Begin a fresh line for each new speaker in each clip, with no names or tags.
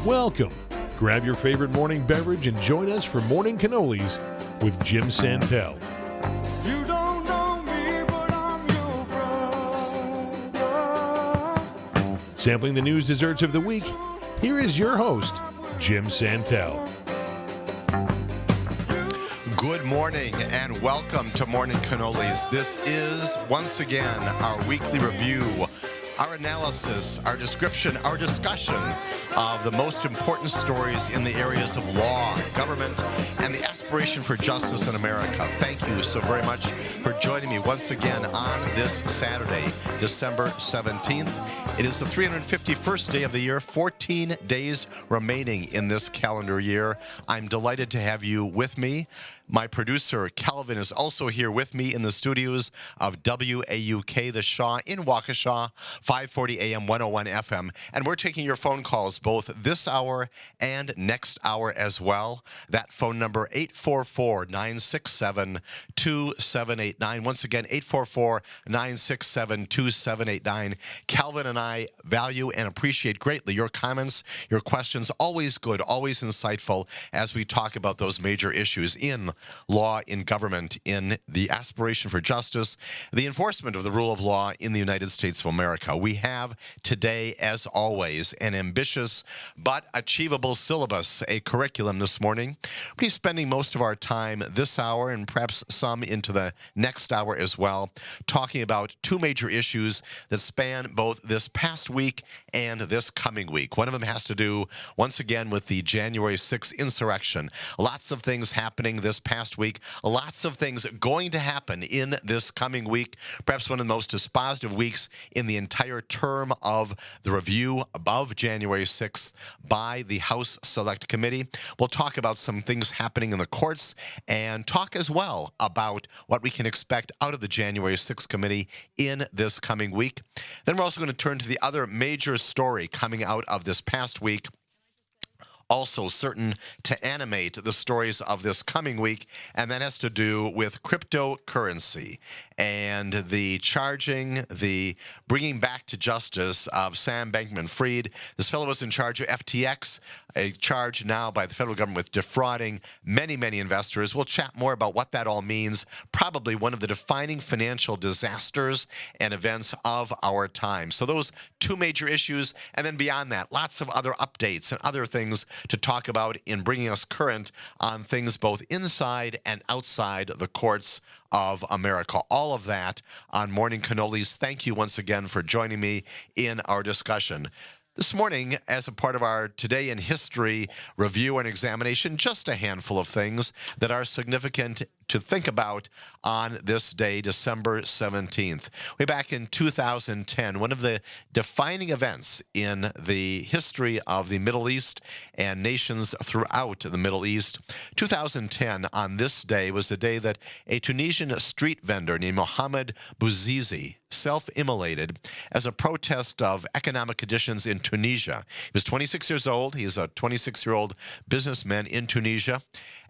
Welcome. Grab your favorite morning beverage and join us for Morning Cannolis with Jim Santel.
You don't know me, but I'm your brother.
Sampling the news desserts of the week, here is your host, Jim Santel.
Good morning and welcome to Morning Cannolis. This is, once again, our weekly review, our analysis, our description, our discussion of the most important stories in the areas of law, government, and the aspiration for justice in America. Thank you so very much for joining me once again on this Saturday, December 17th. It is the 351st day of the year, 14 days remaining in this calendar year. I'm delighted to have you with me. My producer, Calvin, is also here with me in the studios of WAUK, The Shaw in Waukesha, 540 AM, 101 FM. And we're taking your phone calls both this hour and next hour as well. That phone number, 844-967-2789. Once again, 844-967-2789. Calvin and I value and appreciate greatly your comments, your questions, always good, always insightful as we talk about those major issues in law, in government, in the aspiration for justice, the enforcement of the rule of law in the United States of America. We have today, as always, an ambitious but achievable syllabus, a curriculum this morning. We'll be spending most of our time this hour and perhaps some into the next hour as well, talking about two major issues that span both this past week and this coming week. One of them has to do, once again, with the January 6th insurrection. Lots of things happening this past week, lots of things going to happen in this coming week, perhaps one of the most dispositive weeks in the entire term of the review above January 6th by the House Select Committee. We'll talk about some things happening in the courts and talk as well about what we can expect out of the January 6th committee in this coming week. Then we're also going to turn to the other major story coming out of this past week, also certain to animate the stories of this coming week, and that has to do with cryptocurrency and the charging, the bringing back to justice of Sam Bankman-Fried. This fellow was in charge of FTX, a charge now by the federal government with defrauding many, many investors. We'll chat more about what that all means, probably one of the defining financial disasters and events of our time. So those two major issues, and then beyond that, lots of other updates and other things to talk about in bringing us current on things both inside and outside the courts of America. All of that on Morning Cannolis. Thank you once again for joining me in our discussion. This morning, as a part of our Today in History review and examination, just a handful of things that are significant to think about on this day, December 17th. Way back in 2010, one of the defining events in the history of the Middle East and nations throughout the Middle East, 2010 on this day was the day that a Tunisian street vendor named Mohamed Bouzizi self-immolated as a protest of economic conditions in Tunisia. He was 26 years old. He is a 26-year-old businessman in Tunisia.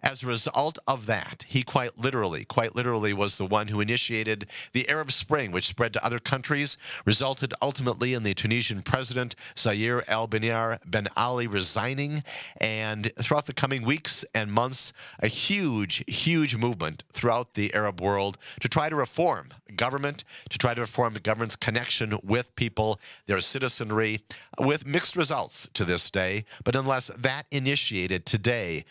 As a result of that, he quite literally was the one who initiated the Arab Spring, which spread to other countries, resulted ultimately in the Tunisian president, Zahir Ben Ali, resigning, and throughout the coming weeks and months, a huge movement throughout the Arab world to try to reform government, to try to reform the government's connection with people, their citizenry, with mixed results to this day. But nonetheless, that initiated today,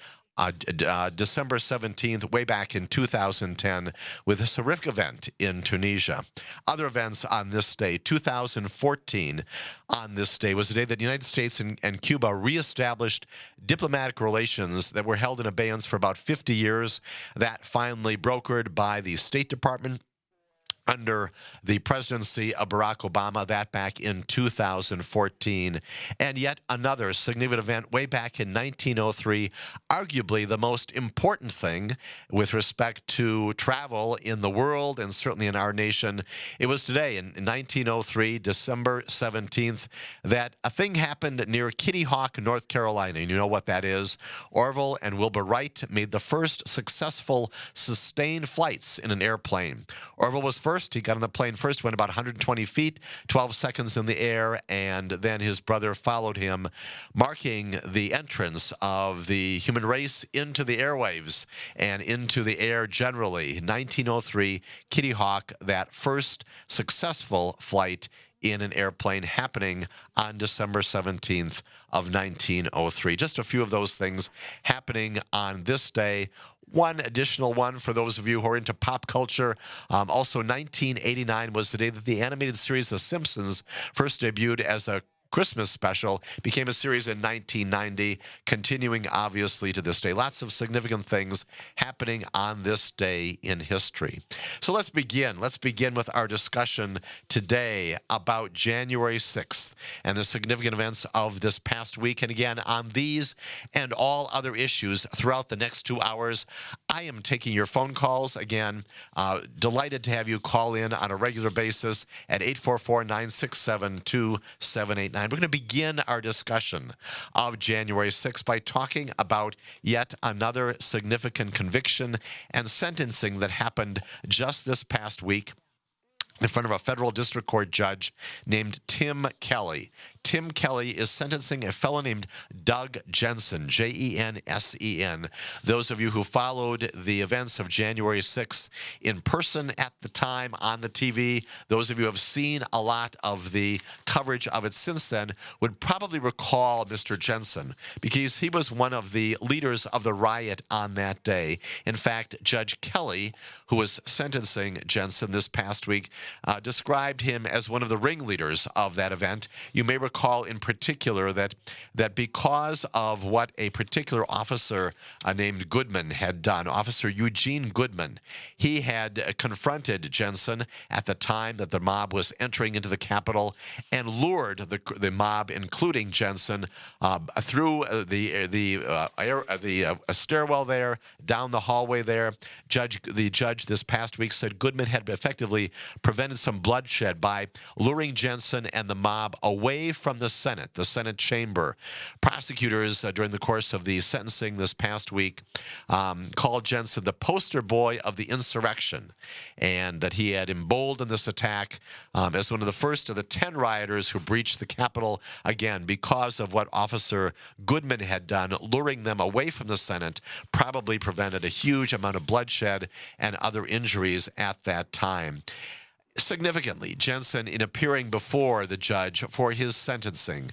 December 17th, way back in 2010, with this horrific event in Tunisia. Other events on this day, 2014 on this day, was the day that the United States and Cuba reestablished diplomatic relations that were held in abeyance for about 50 years, that finally brokered by the State Department under the presidency of Barack Obama, that back in 2014. And yet another significant event way back in 1903, arguably the most important thing with respect to travel in the world and certainly in our nation. It was today, in 1903, December 17th, that a thing happened near Kitty Hawk, North Carolina. And you know what that is. Orville and Wilbur Wright made the first successful sustained flights in an airplane. Orville was first first. He got on the plane first, went about 120 feet, 12 seconds in the air, and then his brother followed him, marking the entrance of the human race into the airwaves and into the air generally. 1903, Kitty Hawk, that first successful flight in an airplane happening on December 17th of 1903. Just a few of those things happening on this day. One additional one for those of you who are into pop culture. Also, 1989 was the day that the animated series The Simpsons first debuted as a Christmas special, became a series in 1990, continuing obviously to this day. Lots of significant things happening on this day in history. So let's begin. Let's begin with our discussion today about January 6th and the significant events of this past week. And again, on these and all other issues throughout the next 2 hours, I am taking your phone calls. Again, delighted to have you call in on a regular basis at 844-967-2789. We're going to begin our discussion of January 6th by talking about yet another significant conviction and sentencing that happened just this past week in front of a federal district court judge named Tim Kelly. Tim Kelly is sentencing a fellow named Doug Jensen, Jensen. Those of you who followed the events of January 6th in person at the time on the TV, those of you who have seen a lot of the coverage of it since then, would probably recall Mr. Jensen because he was one of the leaders of the riot on that day. In fact, Judge Kelly, who was sentencing Jensen this past week, described him as one of the ringleaders of that event. You may recall in particular that because of what a particular officer named Goodman had done, Officer Eugene Goodman, he had confronted Jensen at the time that the mob was entering into the Capitol and lured the mob, including Jensen, through the stairwell there, down the hallway there. The judge this past week said Goodman had effectively prevented some bloodshed by luring Jensen and the mob away from the Senate chamber. Prosecutors, during the course of the sentencing this past week, called Jensen the poster boy of the insurrection, and that he had emboldened this attack as one of the first of the 10 rioters who breached the Capitol, again, because of what Officer Goodman had done, luring them away from the Senate, probably prevented a huge amount of bloodshed and other injuries at that time. Significantly, Jensen, in appearing before the judge for his sentencing,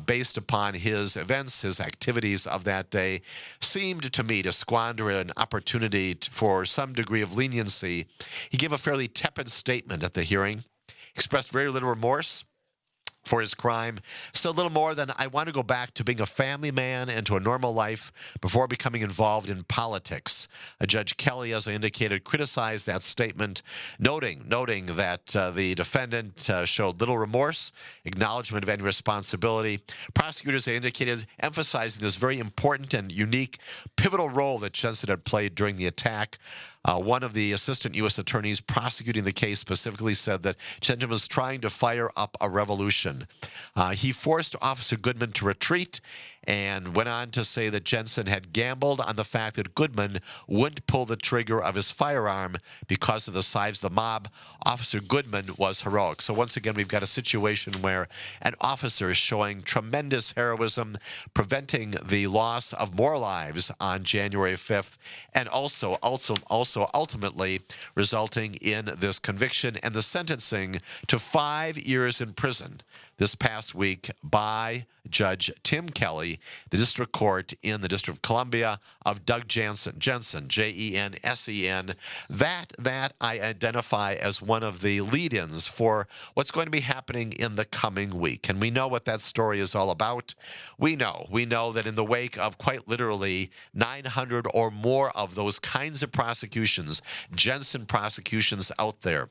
based upon his events, his activities of that day, seemed to me to squander an opportunity for some degree of leniency. He gave a fairly tepid statement at the hearing, expressed very little remorse for his crime, said a little more than, I want to go back to being a family man and to a normal life before becoming involved in politics. Judge Kelly, as I indicated, criticized that statement, noting that the defendant showed little remorse, acknowledgement of any responsibility. Prosecutors, they indicated, emphasizing this very important and unique, pivotal role that Jensen had played during the attack. One of the assistant U.S. attorneys prosecuting the case specifically said that Jensen was trying to fire up a revolution. He forced Officer Goodman to retreat and went on to say that Jensen had gambled on the fact that Goodman wouldn't pull the trigger of his firearm because of the size of the mob. Officer Goodman was heroic. So once again, we've got a situation where an officer is showing tremendous heroism, preventing the loss of more lives on January 5th, and also ultimately resulting in this conviction and the sentencing to 5 years in prison this past week by Judge Tim Kelly, the district court in the District of Columbia, of Doug Jensen, Jensen, that I identify as one of the lead-ins for what's going to be happening in the coming week. And we know what that story is all about. We know that in the wake of quite literally 900 or more of those kinds of prosecutions, Jensen prosecutions out there,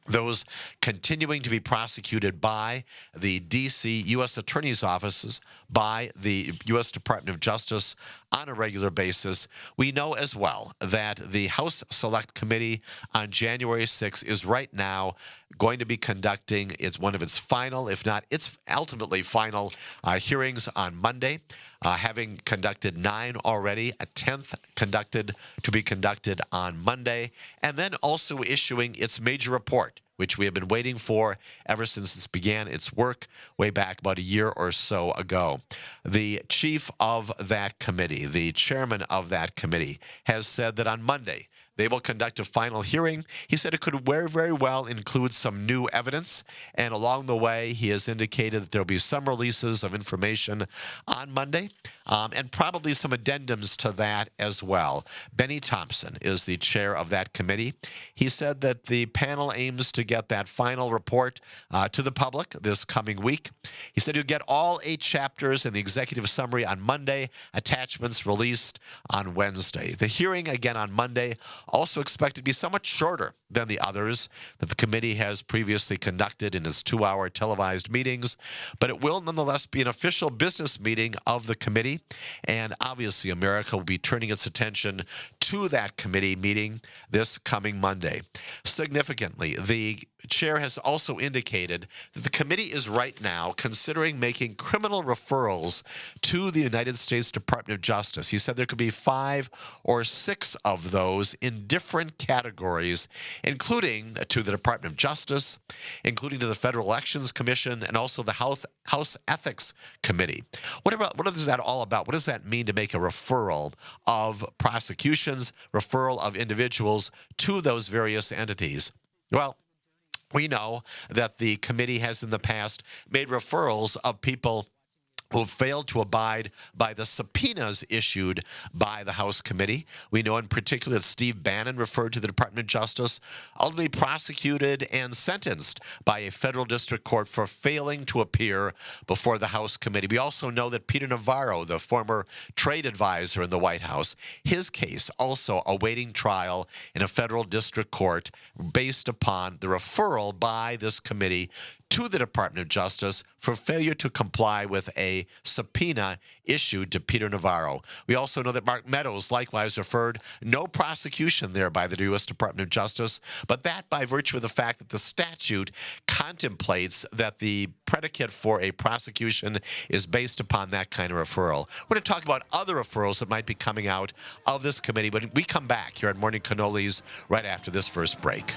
those continuing to be prosecuted by the D.C. U.S. Attorney's offices, by the U.S. Department of Justice on a regular basis. We know as well that the House Select Committee on January 6th is right now going to be conducting one of its final, if not its ultimately final, hearings on Monday. having conducted 9 already, a 10th to be conducted on Monday, and then also issuing its major report, which we have been waiting for ever since it began its work way back about a year or so ago. The chief of that committee, the chairman of that committee, has said that on Monday they will conduct a final hearing. He said it could very well include some new evidence, and along the way, he has indicated that there will be some releases of information on Monday, and probably some addendums to that as well. Benny Thompson is the chair of that committee. He said that the panel aims to get that final report to the public this coming week. He said he'll get all 8 chapters and the executive summary on Monday, attachments released on Wednesday. The hearing, again, on Monday, also expected to be somewhat shorter than the others that the committee has previously conducted in its 2-hour televised meetings, but it will nonetheless be an official business meeting of the committee, and obviously America will be turning its attention to that committee meeting this coming Monday. Significantly, the chair has also indicated that the committee is right now considering making criminal referrals to the United States Department of Justice. He said there could be 5 or 6 of those in different categories, including to the Department of Justice, including to the Federal Elections Commission, and also the House Ethics Committee. What is that all about? What does that mean to make a referral of prosecutions, referral of individuals to those various entities? Well, we know that the committee has in the past made referrals of people who have failed to abide by the subpoenas issued by the House committee. We know in particular that Steve Bannon, referred to the Department of Justice, ultimately prosecuted and sentenced by a federal district court for failing to appear before the House committee. We also know that Peter Navarro, the former trade advisor in the White House, his case also awaiting trial in a federal district court based upon the referral by this committee to the Department of Justice for failure to comply with a subpoena issued to Peter Navarro. We also know that Mark Meadows likewise referred no prosecution there by the U.S. Department of Justice, but that by virtue of the fact that the statute contemplates that the predicate for a prosecution is based upon that kind of referral. We're going to talk about other referrals that might be coming out of this committee, but we come back here at Morning Cannolis right after this first break.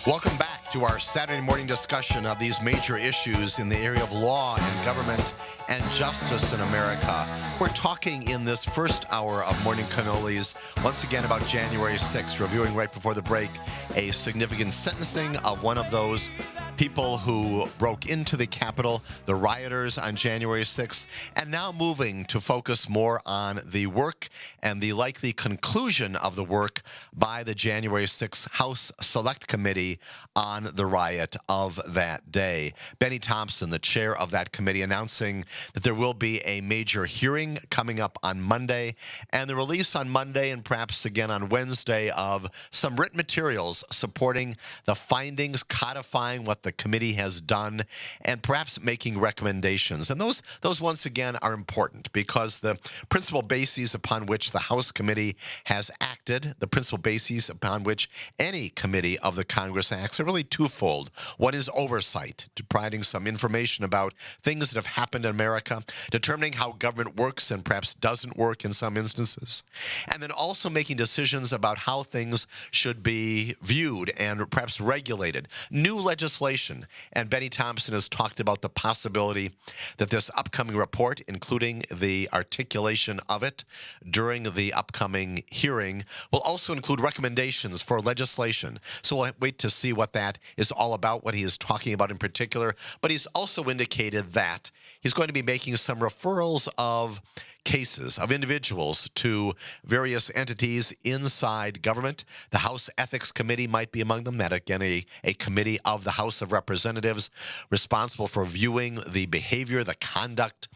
Welcome back to our Saturday morning discussion of these major issues in the area of law and government and justice in America. We're talking in this first hour of Morning Cannolis once again about January 6th, reviewing right before the break a significant sentencing of one of those people who broke into the Capitol, the rioters on January 6th, and now moving to focus more on the work and the likely conclusion of the work by the January 6th House Select Committee on the riot of that day. Benny Thompson, the chair of that committee, announcing that there will be a major hearing coming up on Monday, and the release on Monday and perhaps again on Wednesday of some written materials supporting the findings, codifying what the committee has done, and perhaps making recommendations. And those once again are important because the principal bases upon which the House committee has acted, the principal bases upon which any committee of the Congress acts, are really twofold. One is oversight, providing some information about things that have happened in America, determining how government works and perhaps doesn't work in some instances, and then also making decisions about how things should be viewed and perhaps regulated. New legislation, and Benny Thompson has talked about the possibility that this upcoming report, including the articulation of it during the upcoming hearing, will also include recommendations for legislation. So we'll wait to see what that is all about, what he is talking about in particular. But he's also indicated that he's going to be making some referrals of cases of individuals to various entities inside government. The House Ethics Committee might be among them. That, again, a committee of the House of Representatives responsible for viewing the behavior, the conduct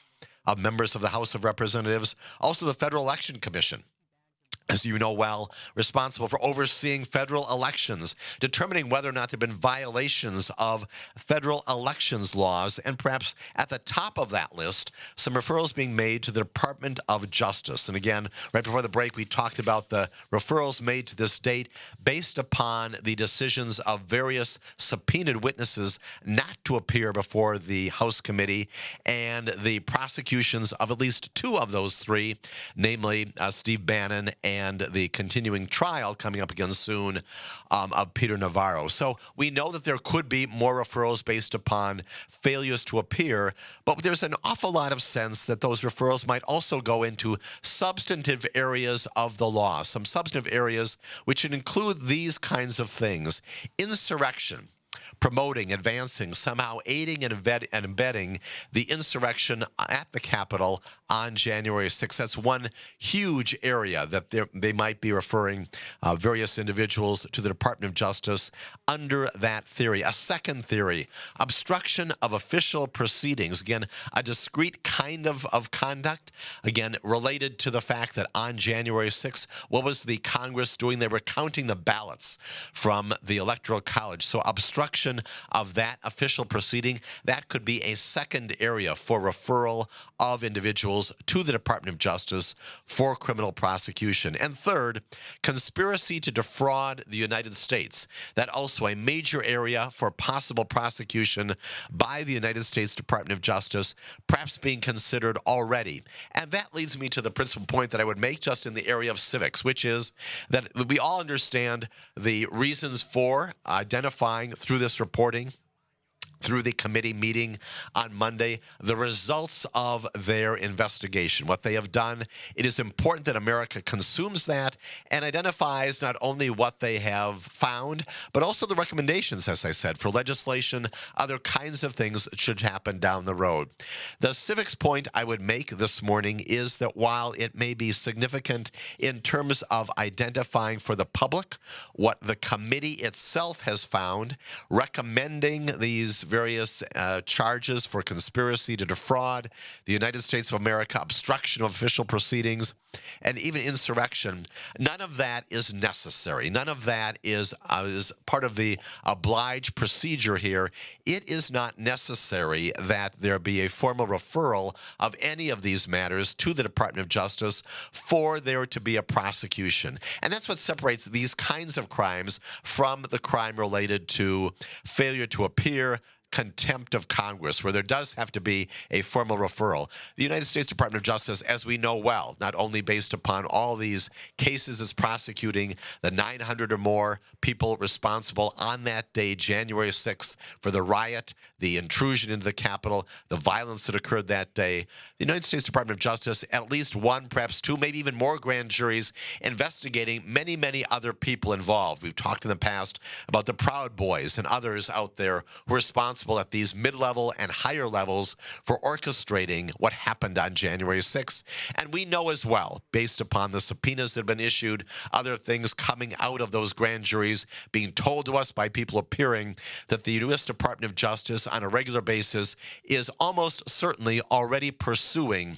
of members of the House of Representatives. Also, the Federal Election Commission, as you know well, responsible for overseeing federal elections, determining whether or not there have been violations of federal elections laws, and perhaps at the top of that list, some referrals being made to the Department of Justice. And again, right before the break, we talked about the referrals made to this date based upon the decisions of various subpoenaed witnesses not to appear before the House committee, and the prosecutions of at least two of those three, namely Steve Bannon and the continuing trial coming up again soon of Peter Navarro. So we know that there could be more referrals based upon failures to appear, but there's an awful lot of sense that those referrals might also go into substantive areas of the law, some substantive areas which should include these kinds of things: insurrection, promoting, advancing, somehow aiding and abetting the insurrection at the Capitol on January 6th. That's one huge area that they might be referring various individuals to the Department of Justice under that theory. A second theory, obstruction of official proceedings. Again, a discrete kind of conduct, again, related to the fact that on January 6th, what was the Congress doing? They were counting the ballots from the Electoral College. So obstruction of that official proceeding, that could be a second area for referral of individuals to the Department of Justice for criminal prosecution. And third, conspiracy to defraud the United States. That also a major area for possible prosecution by the United States Department of Justice, perhaps being considered already. And that leads me to the principal point that I would make just in the area of civics, which is that we all understand the reasons for identifying through this reporting, through the committee meeting on Monday, the results of their investigation, what they have done. It is important that America consumes that and identifies not only what they have found, but also the recommendations, as I said, for legislation, other kinds of things that should happen down the road. The civics point I would make this morning is that while it may be significant in terms of identifying for the public what the committee itself has found, recommending these various charges for conspiracy to defraud the United States of America, obstruction of official proceedings, and even insurrection, none of that is necessary. None of that is part of the obliged procedure here. It is not necessary that there be a formal referral of any of these matters to the Department of Justice for there to be a prosecution. And that's what separates these kinds of crimes from the crime related to failure to appear, contempt of Congress, where there does have to be a formal referral. The United States Department of Justice, as we know well, not only based upon all these cases is prosecuting the 900 or more people responsible on that day, January 6th, for the riot, the intrusion into the Capitol, the violence that occurred that day. The United States Department of Justice, at least one, perhaps two, maybe even more grand juries investigating many, many other people involved. We've talked in the past about the Proud Boys and others out there who are responsible at these mid-level and higher levels for orchestrating what happened on January 6th. And we know as well, based upon the subpoenas that have been issued, other things coming out of those grand juries being told to us by people appearing, that the U.S. Department of Justice on a regular basis is almost certainly already pursuing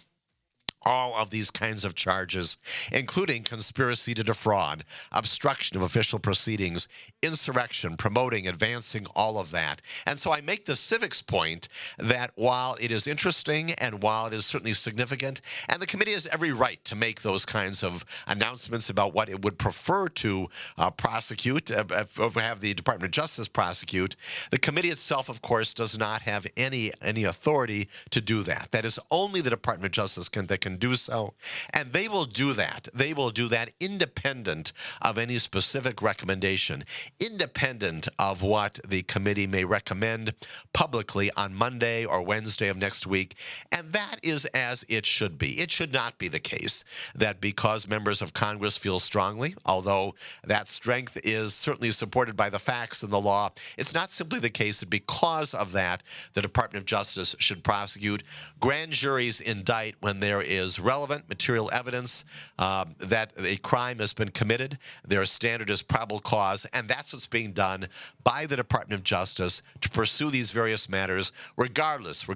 all of these kinds of charges, including conspiracy to defraud, obstruction of official proceedings, insurrection, promoting, advancing, all of that. And so I make the civics point that while it is interesting and while it is certainly significant, and the committee has every right to make those kinds of announcements about what it would prefer to prosecute, have the Department of Justice prosecute, the committee itself, of course, does not have any authority to do that. That is only the Department of Justice that can do so, and they will do that. They will do that independent of any specific recommendation, independent of what the committee may recommend publicly on Monday or Wednesday of next week, and that is as it should be. It should not be the case that because members of Congress feel strongly, although that strength is certainly supported by the facts and the law, it's not simply the case that because of that, the Department of Justice should prosecute. Grand juries indict when there is is relevant material evidence that a crime has been committed. Their standard is probable cause, and that's what's being done by the Department of Justice to pursue these various matters, regardless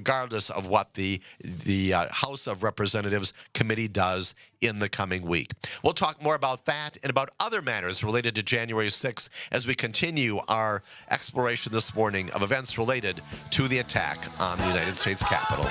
of what the House of Representatives committee does in the coming week. We'll talk more about that and about other matters related to January 6th as we continue our exploration this morning of events related to the attack on the United States Capitol.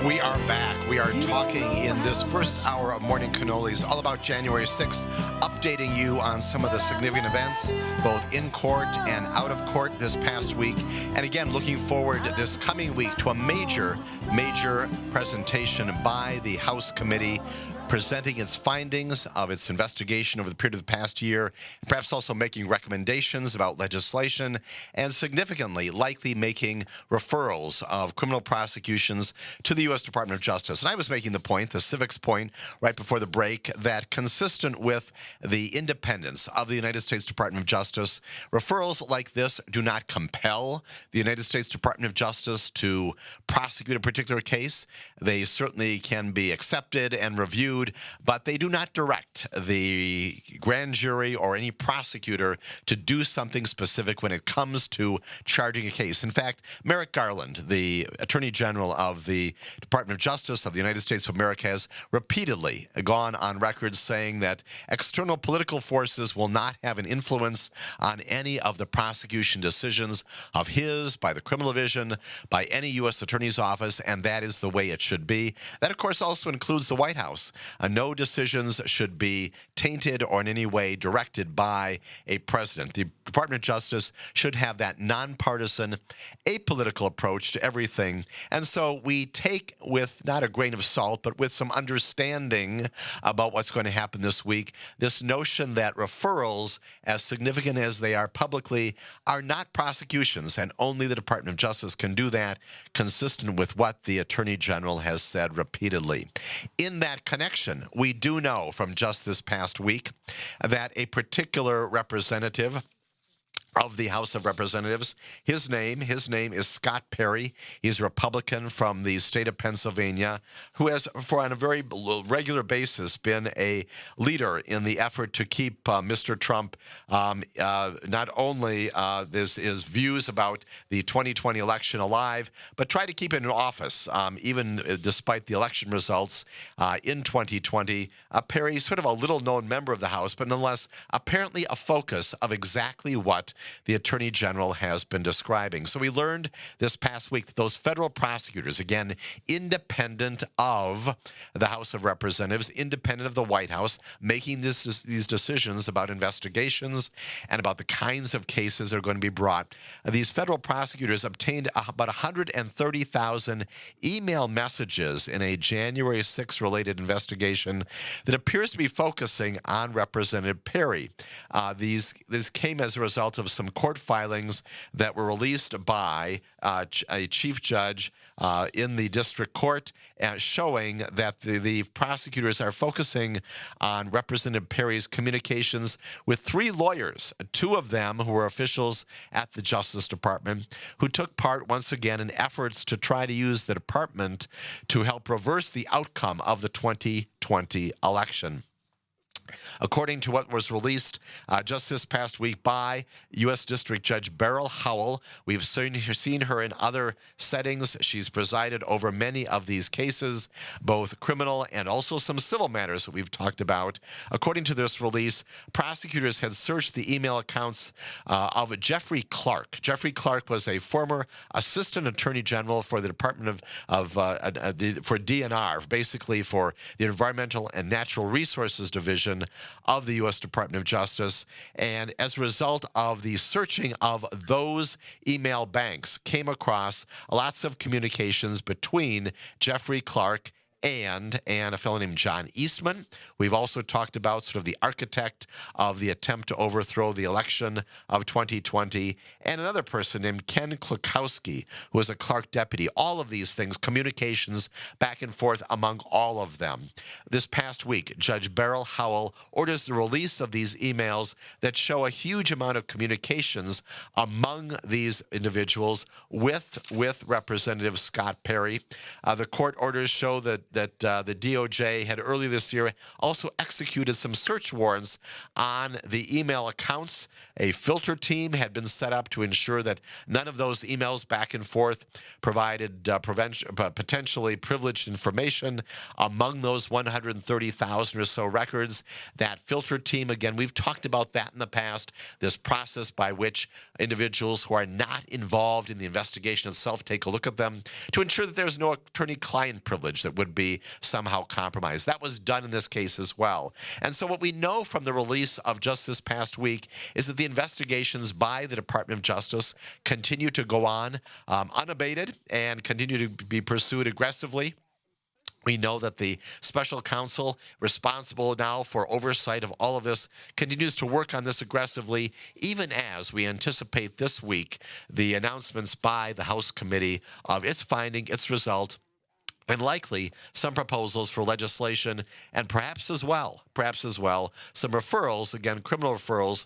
We are back. We are talking in this first hour of Morning Cannolis all about January 6th, updating you on some of the significant events, both in court and out of court this past week. And again, looking forward this coming week to a major presentation by the House Committee presenting its findings of its investigation over the period of the past year, and perhaps also making recommendations about legislation, and significantly likely making referrals of criminal prosecutions to the U.S. Department of Justice. And I was making the point, the civics point, right before the break, that consistent with the independence of the United States Department of Justice, referrals like this do not compel the United States Department of Justice to prosecute a particular case. They certainly can be accepted and reviewed, but they do not direct the grand jury or any prosecutor to do something specific when it comes to charging a case. In fact, Merrick Garland, the Attorney General of the Department of Justice of the United States of America, has repeatedly gone on record saying that external political forces will not have an influence on any of the prosecution decisions of his, by the criminal division, by any U.S. Attorney's Office, and that is the way it should be. That, of course, also includes the White House. No decisions should be tainted or in any way directed by a president. The Department of Justice should have that nonpartisan, apolitical approach to everything. And so we take with not a grain of salt, but with some understanding about what's going to happen this week, this notion that referrals, as significant as they are publicly, are not prosecutions, and only the Department of Justice can do that, consistent with what the Attorney General has said repeatedly. In that connection, we do know from just this past week that a particular representative of the House of Representatives, his name is Scott Perry. He's a Republican from the state of Pennsylvania who has, on a very regular basis, been a leader in the effort to keep Mr. Trump, not only his views about the 2020 election alive, but try to keep him in office, even despite the election results in 2020. Perry's sort of a little-known member of the House, but nonetheless, apparently a focus of exactly what the Attorney General has been describing. So we learned this past week that those federal prosecutors, again, independent of the House of Representatives, independent of the White House, making these decisions about investigations and about the kinds of cases that are going to be brought. These federal prosecutors obtained about 130,000 email messages in a January 6th related investigation that appears to be focusing on Representative Perry. These came as a result of some court filings that were released by a chief judge in the district court, showing that the prosecutors are focusing on Representative Perry's communications with three lawyers, two of them who were officials at the Justice Department, who took part once again in efforts to try to use the department to help reverse the outcome of the 2020 election. According to what was released just this past week by U.S. District Judge Beryl Howell, we've seen her in other settings. She's presided over many of these cases, both criminal and also some civil matters that we've talked about. According to this release, prosecutors had searched the email accounts of Jeffrey Clark. Jeffrey Clark was a former Assistant Attorney General for the Department for DNR, basically for the Environmental and Natural Resources Division Division of the U.S. Department of Justice. And as a result of the searching of those email banks, came across lots of communications between Jeffrey Clark and a fellow named John Eastman. We've also talked about sort of the architect of the attempt to overthrow the election of 2020, and another person named Ken Klukowski, who was a Clark deputy. All of these things, communications back and forth among all of them. This past week, Judge Beryl Howell orders the release of these emails that show a huge amount of communications among these individuals with Representative Scott Perry. The court orders show that the DOJ had earlier this year also executed some search warrants on the email accounts. A filter team had been set up to ensure that none of those emails back and forth provided potentially privileged information among those 130,000 or so records. That filter team, again, we've talked about that in the past, this process by which individuals who are not involved in the investigation itself take a look at them to ensure that there's no attorney-client privilege that would be somehow compromised. That was done in this case as well. And so what we know from the release of just this past week is that the investigations by the Department of Justice continue to go on unabated and continue to be pursued aggressively. We know that the special counsel responsible now for oversight of all of this continues to work on this aggressively, even as we anticipate this week the announcements by the House committee of its finding, its result, and likely some proposals for legislation, and perhaps as well, some referrals, again, criminal referrals,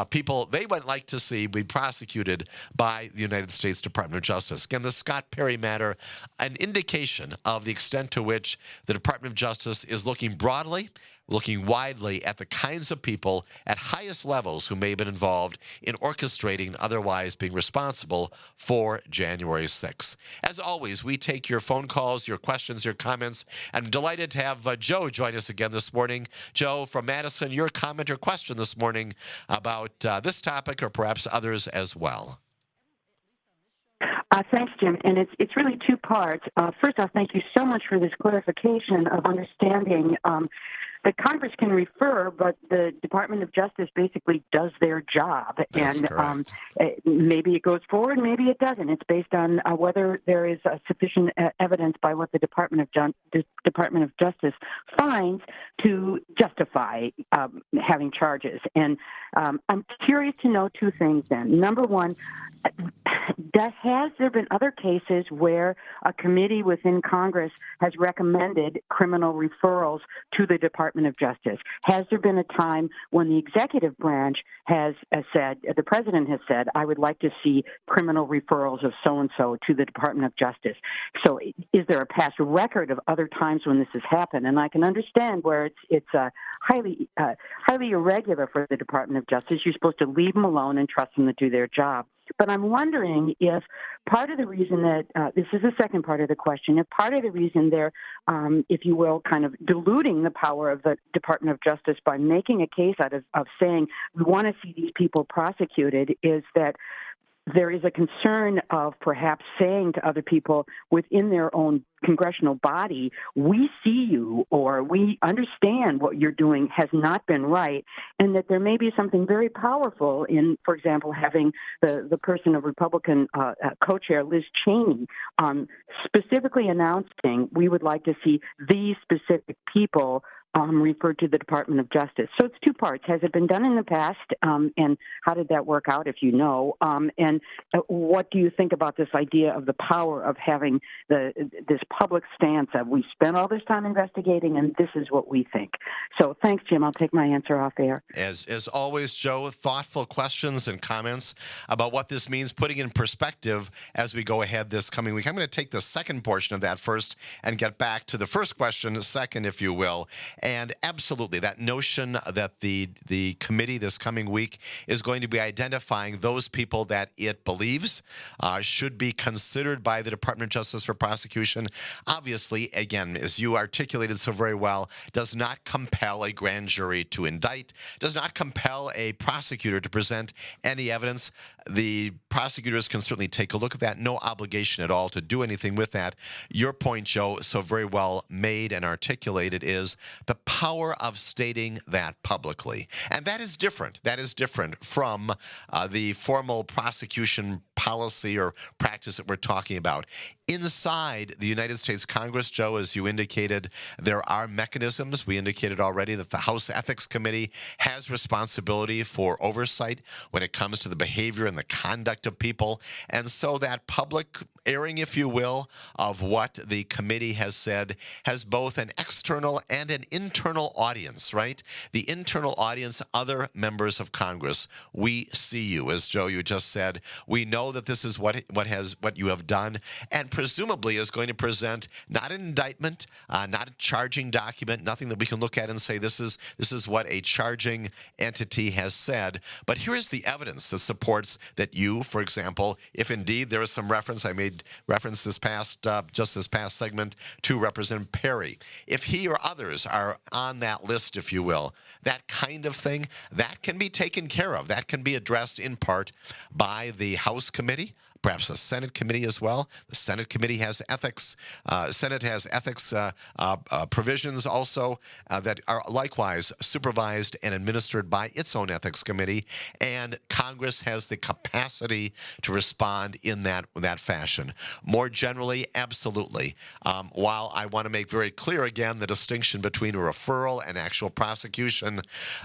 people they would like to see be prosecuted by the United States Department of Justice. Again, the Scott Perry matter, an indication of the extent to which the Department of Justice is looking broadly, looking widely at the kinds of people at highest levels who may have been involved in orchestrating, otherwise being responsible for January 6th. As always, we take your phone calls, your questions, your comments. I'm delighted to have Joe join us again this morning. Joe from Madison, your comment or question this morning about this topic or perhaps others as well.
Thanks, Jim. And it's really two parts. First off, thank you so much for this clarification of understanding that Congress can refer, but the Department of Justice basically does their job.
That's
and maybe it goes forward, maybe it doesn't. It's based on whether there is sufficient evidence by what the Department of Justice finds to justify having charges. And I'm curious to know two things then. Number one, has there been other cases where a committee within Congress has recommended criminal referrals to the Department of Justice? Has there been a time when the executive branch has said, the president has said, I would like to see criminal referrals of so-and-so to the Department of Justice? So is there a past record of other times when this has happened? And I can understand where it's highly irregular for the Department of Justice. You're supposed to leave them alone and trust them to do their job. But I'm wondering if part of the reason that this is the second part of the question, if part of the reason they're, if you will, kind of diluting the power of the Department of Justice by making a case out of saying we want to see these people prosecuted is that there is a concern of perhaps saying to other people within their own congressional body, we see you or we understand what you're doing has not been right, and that there may be something very powerful in, for example, having the person of Republican co-chair Liz Cheney specifically announcing we would like to see these specific people referred to the Department of Justice. So it's two parts. Has it been done in the past, and how did that work out, if you know? And what do you think about this idea of the power of having this public stance of we spent all this time investigating, and this is what we think? So thanks, Jim. I'll take my answer off air.
As always, Joe, thoughtful questions and comments about what this means, putting in perspective as we go ahead this coming week. I'm going to take the second portion of that first and get back to the first question second, if you will. And absolutely, that notion that the committee this coming week is going to be identifying those people that it believes should be considered by the Department of Justice for prosecution, obviously, again, as you articulated so very well, does not compel a grand jury to indict, does not compel a prosecutor to present any evidence. The prosecutors can certainly take a look at that. No obligation at all to do anything with that. Your point, Joe, so very well made and articulated is the power of stating that publicly. And that is different. That is different from the formal prosecution policy or practice that we're talking about. Inside the United States Congress, Joe, as you indicated, there are mechanisms. We indicated already that the House Ethics Committee has responsibility for oversight when it comes to the behavior and the conduct of people. And so that public airing, if you will, of what the committee has said has both an external and an internal audience, right? The internal audience, other members of Congress, we see you, as Joe, you just said. We know that this is what you have done, and presumably is going to present not an indictment, not a charging document, nothing that we can look at and say this is what a charging entity has said. But here is the evidence that supports that you, for example, if indeed there is some reference, I made reference this past segment to Representative Perry, if he or others are on that list, if you will, that kind of thing, that can be taken care of. That can be addressed in part by the House committee, perhaps the Senate committee as well. The Senate committee has ethics. Senate has ethics provisions also that are likewise supervised and administered by its own ethics committee. And Congress has the capacity to respond in that fashion. More generally, absolutely. While I want to make very clear again the distinction between a referral and actual prosecution,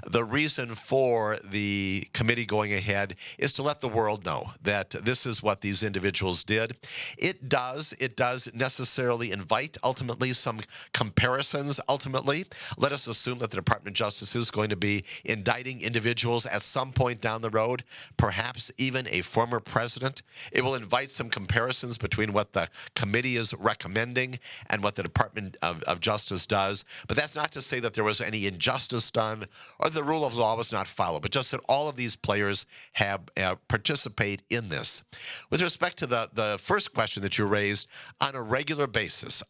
the reason for the committee going ahead is to let the world know that this is what these individuals did. It does necessarily invite ultimately some comparisons. Ultimately, let us assume that the Department of Justice is going to be indicting individuals at some point down the road, perhaps even a former president. It will invite some comparisons between what the committee is recommending and what the Department of Justice does. But that's not to say that there was any injustice done or the rule of law was not followed, but just that all of these players have participate in this. With respect to the first question that you raised, on a regular basis,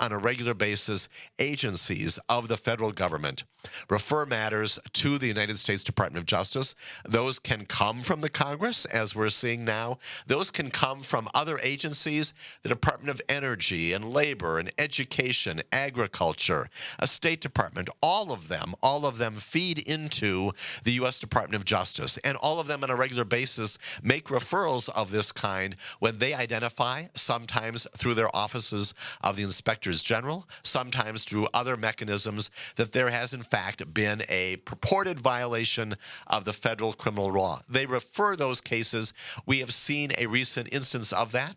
agencies of the federal government refer matters to the United States Department of Justice. Those can come from the Congress, as we're seeing now. Those can come from other agencies, the Department of Energy and Labor and Education, Agriculture, a State Department. All of them feed into the U.S. Department of Justice, and all of them on a regular basis make referrals of this kind when they identify, sometimes through their offices of the inspectors general, sometimes through other mechanisms, that there has in fact been a purported violation of the federal criminal law. They refer those cases. We have seen a recent instance of that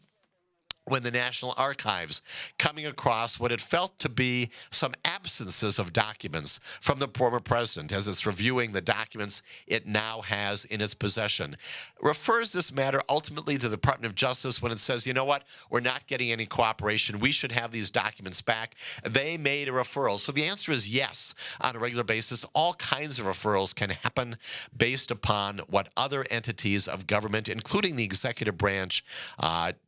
when the National Archives, coming across what it felt to be some absences of documents from the former president as it's reviewing the documents it now has in its possession, refers this matter ultimately to the Department of Justice when it says, you know what, we're not getting any cooperation, we should have these documents back. They made a referral. So the answer is yes, on a regular basis. All kinds of referrals can happen based upon what other entities of government, including the executive branch,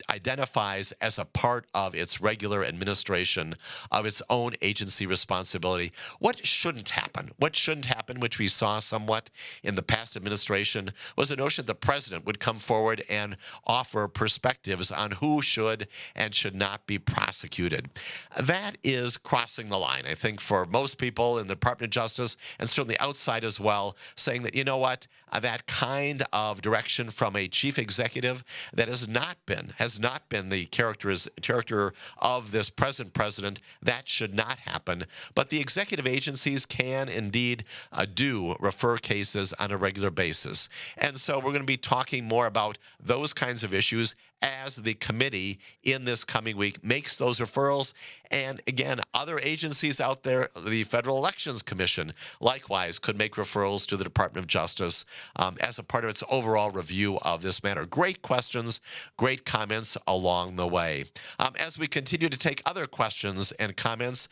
identifies as a part of its regular administration of its own agency responsibility. What shouldn't happen? What shouldn't happen, which we saw somewhat in the past administration, was the notion that the president would come forward and offer perspectives on who should and should not be prosecuted. That is crossing the line, I think, for most people in the Department of Justice and certainly outside as well, saying that, you know what, that kind of direction from a chief executive that has not been the character of this present president, that should not happen. But the executive agencies can indeed do refer cases on a regular basis. And so we're going to be talking more about those kinds of issues as the committee in this coming week makes those referrals. And again, other agencies out there, the Federal Elections Commission, likewise, could make referrals to the Department of Justice as a part of its overall review of this matter. Great questions, great comments along the way. As we continue to take other questions and comments,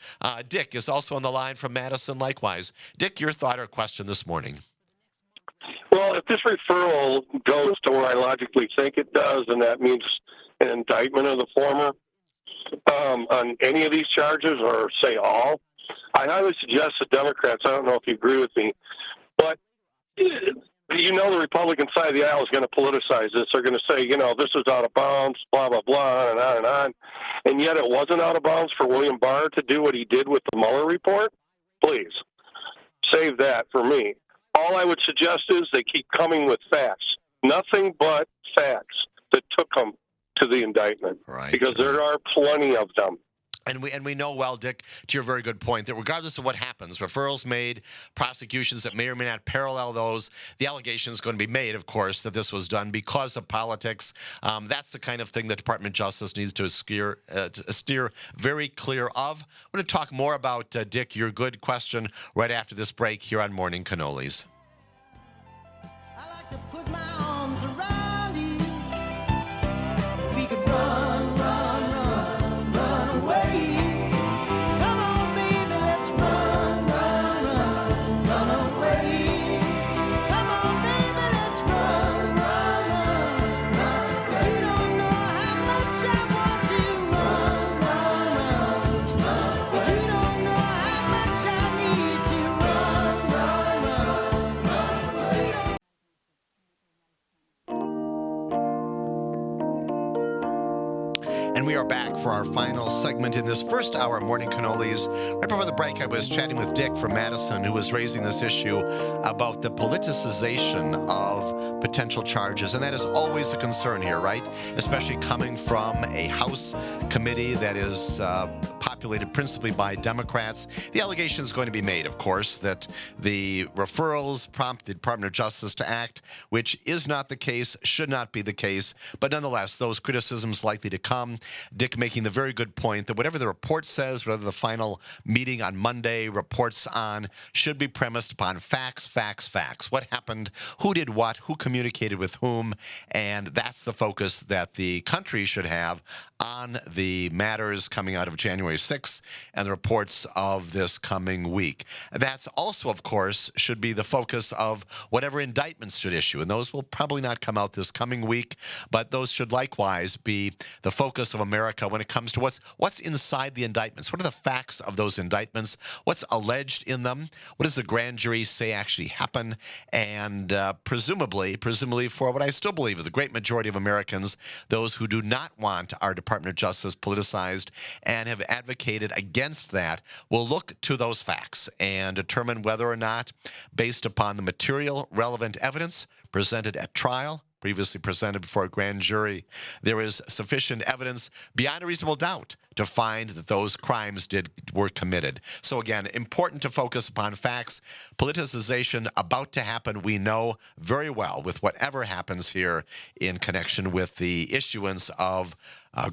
Dick is also on the line from Madison, likewise. Dick, your thought or question this morning?
Well, if this referral goes to where I logically think it does, then that means an indictment of the former on any of these charges, or say all. I highly suggest the Democrats, I don't know if you agree with me, but you know the Republican side of the aisle is going to politicize this. They're going to say, you know, this is out of bounds, blah, blah, blah, and on and on. And yet it wasn't out of bounds for William Barr to do what he did with the Mueller report? Please. save that for me. All I would suggest is they keep coming with facts. Nothing but facts that took them to the indictment.
Right.
Because there are plenty of them.
And we know well, Dick, to your very good point, that regardless of what happens, referrals made, prosecutions that may or may not parallel those, the allegation is going to be made, of course, that this was done because of politics. That's the kind of thing the Department of Justice needs to steer very clear of. I'm going to talk more about, Dick, your good question right after this break here on Morning Cannolis.
I like to put my arms around you. We could run, run, run, run away. Come on, baby, let's run, run, run, run away. Come on, baby, let's run, run, run, run. You don't know how much I want to run, run, run, run. But you don't know how much I need to run, run, run, run. You don't.
And we are back for our final segment in this first hour of Morning Cannolis. Right before the break, I was chatting with Dick from Madison, who was raising this issue about the politicization of potential charges. And that is always a concern here, right? Especially coming from a House committee that is populated principally by Democrats. The allegation is going to be made, of course, that the referrals prompt the Department of Justice to act, which is not the case, should not be the case. But nonetheless, those criticisms likely to come. Dick making the very good point that whatever the report says, whatever the final meeting on Monday reports on, should be premised upon facts, facts, facts. What happened, who did what, who communicated with whom, and that's the focus that the country should have on the matters coming out of January 6th and the reports of this coming week. That's also, of course, should be the focus of whatever indictments should issue, and those will probably not come out this coming week, but those should likewise be the focus of America when it comes to what's inside the indictments. What are the facts of those indictments? What's alleged in them? What does the grand jury say actually happened? And presumably for what I still believe is the great majority of Americans, those who do not want our Department of Justice politicized and have advocated against that, will look to those facts and determine whether or not, based upon the material relevant evidence presented at trial, previously presented before a grand jury, there is sufficient evidence beyond a reasonable doubt to find that those crimes were committed. So again, important to focus upon facts. Politicization about to happen, we know very well, with whatever happens here in connection with the issuance of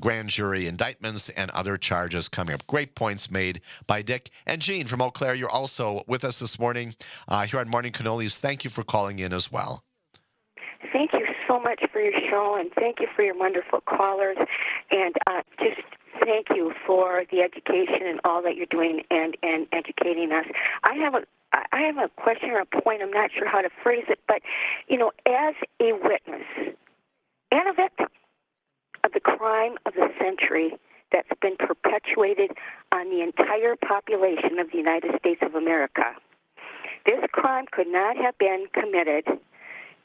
grand jury indictments and other charges coming up. Great points made by Dick. And Jean from Eau Claire, you're also with us this morning here on Morning Cannolis. Thank you for calling in as well.
Thank you so much for your show, and thank you for your wonderful callers, and just thank you for the education and all that you're doing and educating us. I have a question or a point. I'm not sure how to phrase it, but, as a witness and a victim of the crime of the century that's been perpetuated on the entire population of the United States of America, this crime could not have been committed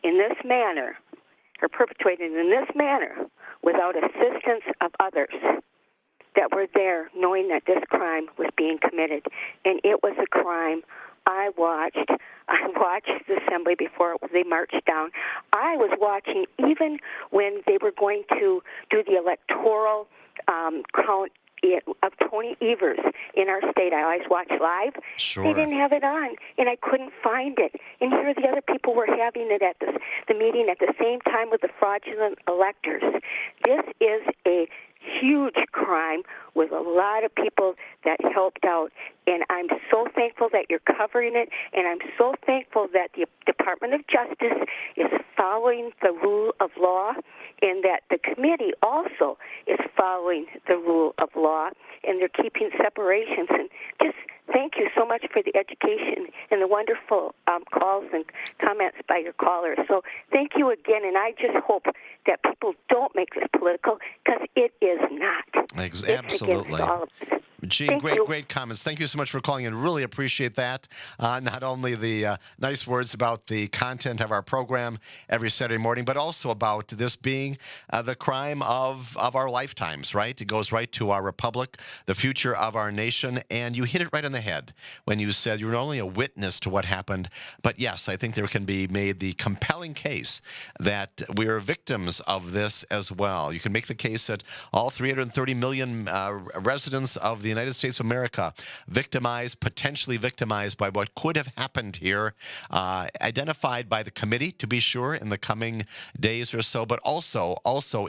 in this manner, or perpetrated in this manner, without assistance of others that were there knowing that this crime was being committed. And it was a crime I watched the assembly before they marched down. I was watching even when they were going to do the electoral count of Tony Evers in our state. I always watch live.
Sure.
They didn't have it on, and I couldn't find it. And here the other people were having it at the meeting at the same time with the fraudulent electors. This is a huge crime with a lot of people that helped out, and I'm so thankful that you're covering it, and I'm so thankful that the Department of Justice is following the rule of law, and that the committee also is following the rule of law, and they're keeping separations. And just thank you so much for the education and the wonderful calls and comments by your callers. So thank you again, and I just hope that people don't make this political, because it is not.
Absolutely.
It's against all of us.
Gene,
Thank you.
great comments. Thank you so much for calling in. Really appreciate that. Not only the nice words about the content of our program every Saturday morning, but also about this being the crime of our lifetimes, right? It goes right to our republic, the future of our nation, and you hit it right on the head when you said you're not only a witness to what happened, but yes, I think there can be made the compelling case that we are victims of this as well. You can make the case that all 330 million residents of the United States of America potentially victimized by what could have happened here, identified by the committee, to be sure, in the coming days or so, but also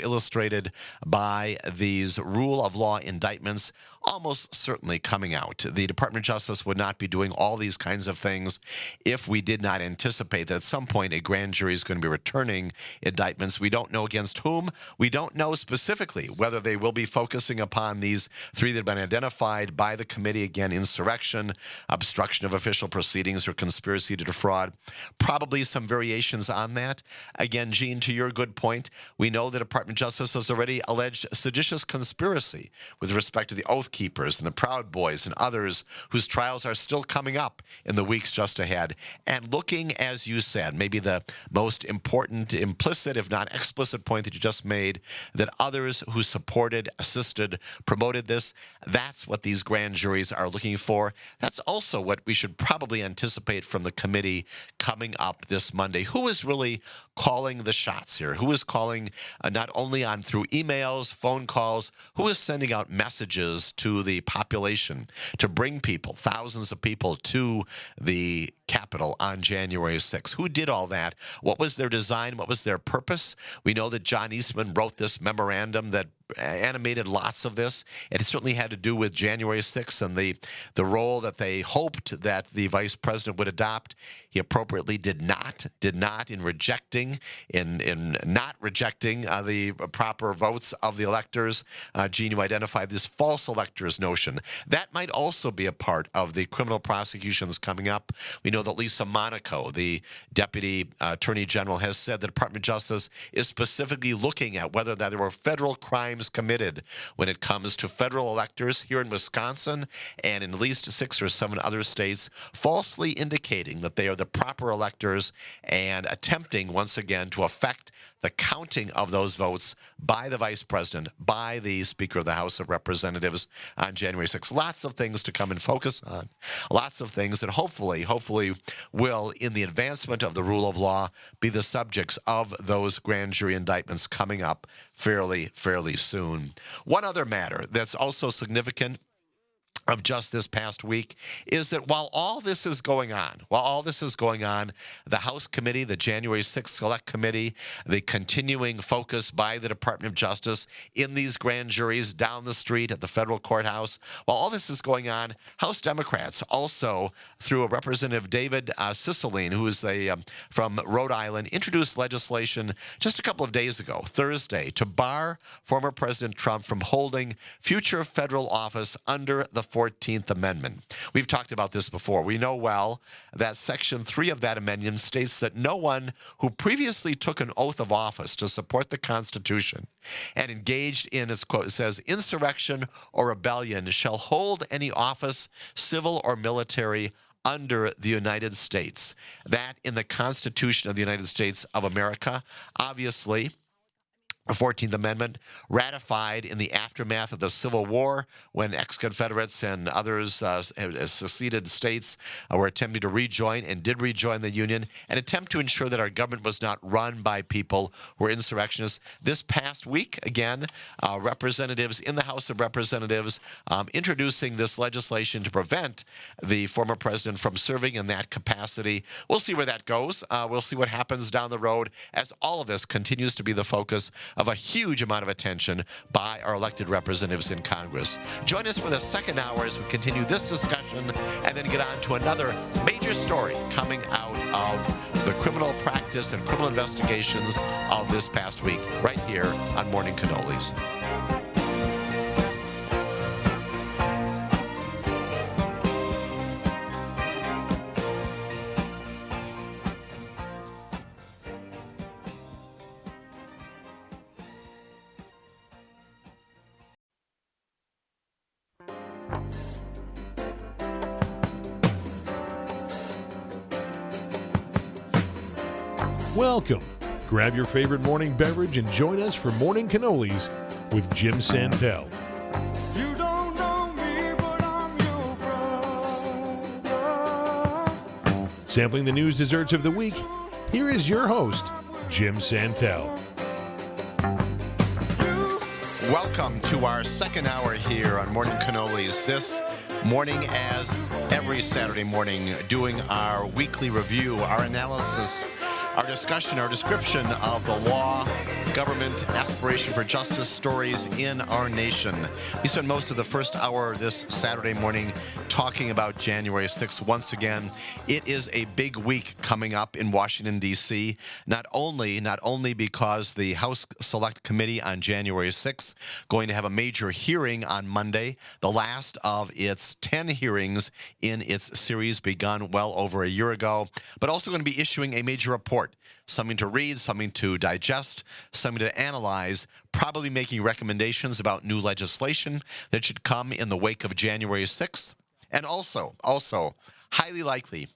illustrated by these rule of law indictments almost certainly coming out. The Department of Justice would not be doing all these kinds of things if we did not anticipate that at some point a grand jury is going to be returning indictments. We don't know against whom. We don't know specifically whether they will be focusing upon these three that have been identified by the committee. Again, insurrection, obstruction of official proceedings, or conspiracy to defraud. Probably some variations on that. Again, Gene, to your good point, we know the Department of Justice has already alleged seditious conspiracy with respect to the Oath Keepers and the Proud Boys and others whose trials are still coming up in the weeks just ahead. And looking, as you said, maybe the most important implicit, if not explicit point that you just made, that others who supported, assisted, promoted this, that's what these grand juries are looking for. That's also what we should probably anticipate from the committee coming up this Monday. Who is really calling the shots here? Who is calling not only on through emails, phone calls, who is sending out messages to the population to bring people, thousands of people, to the Capitol on January 6th? Who did all that? What was their design? What was their purpose? We know that John Eastman wrote this memorandum that animated lots of this. It certainly had to do with January 6th and the role that they hoped that the vice president would adopt. He appropriately did not in not rejecting the proper votes of the electors. Gene, you identified this false electors notion. That might also be a part of the criminal prosecutions coming up. We know that Lisa Monaco, the Deputy Attorney General, has said the Department of Justice is specifically looking at whether there were federal crimes committed when it comes to federal electors here in Wisconsin and in at least 6 or 7 other states, falsely indicating that they are the proper electors and attempting once again to affect the counting of those votes by the vice president, by the Speaker of the House of Representatives on January 6th. Lots of things to come and focus on. Lots of things that hopefully will, in the advancement of the rule of law, be the subjects of those grand jury indictments coming up fairly soon. One other matter that's also significant of just this past week is that while all this is going on, the House committee, the January 6th Select Committee, the continuing focus by the Department of Justice in these grand juries down the street at the federal courthouse, while all this is going on, House Democrats also, through a Representative David Cicilline, who is from Rhode Island, introduced legislation just a couple of days ago, Thursday, to bar former President Trump from holding future federal office under the 14th Amendment. We've talked about this before. We know well that Section 3 of that amendment states that no one who previously took an oath of office to support the Constitution and engaged in, its quote, it says, insurrection or rebellion shall hold any office, civil or military, under the United States. That in the Constitution of the United States of America, obviously, the 14th Amendment, ratified in the aftermath of the Civil War when ex-Confederates and others, seceded states were attempting to rejoin and did rejoin the Union, an attempt to ensure that our government was not run by people who were insurrectionists. This past week, again, representatives in the House of Representatives introducing this legislation to prevent the former president from serving in that capacity. We'll see where that goes. We'll see what happens down the road as all of this continues to be the focus of a huge amount of attention by our elected representatives in Congress. Join us for the second hour as we continue this discussion and then get on to another major story coming out of the criminal practice and criminal investigations of this past week right here on Morning Cannolis.
Welcome. Grab your favorite morning beverage and join us for Morning Cannolis with Jim Santel.
You don't know me, but I'm your brother.
Sampling the news desserts of the week, here is your host, Jim Santel.
Welcome to our second hour here on Morning Cannolis. This morning, as every Saturday morning, doing our weekly review, our analysis, our discussion, our description of the law, government, aspiration for justice stories in our nation. We spent most of the first hour this Saturday morning talking about January 6th. Once again, it is a big week coming up in Washington, D.C., not only because the House Select Committee on January 6th going to have a major hearing on Monday, the last of its 10 hearings in its series begun well over a year ago, but also going to be issuing a major report. Something to read, something to digest, something to analyze, probably making recommendations about new legislation that should come in the wake of January 6th. And also, highly likely,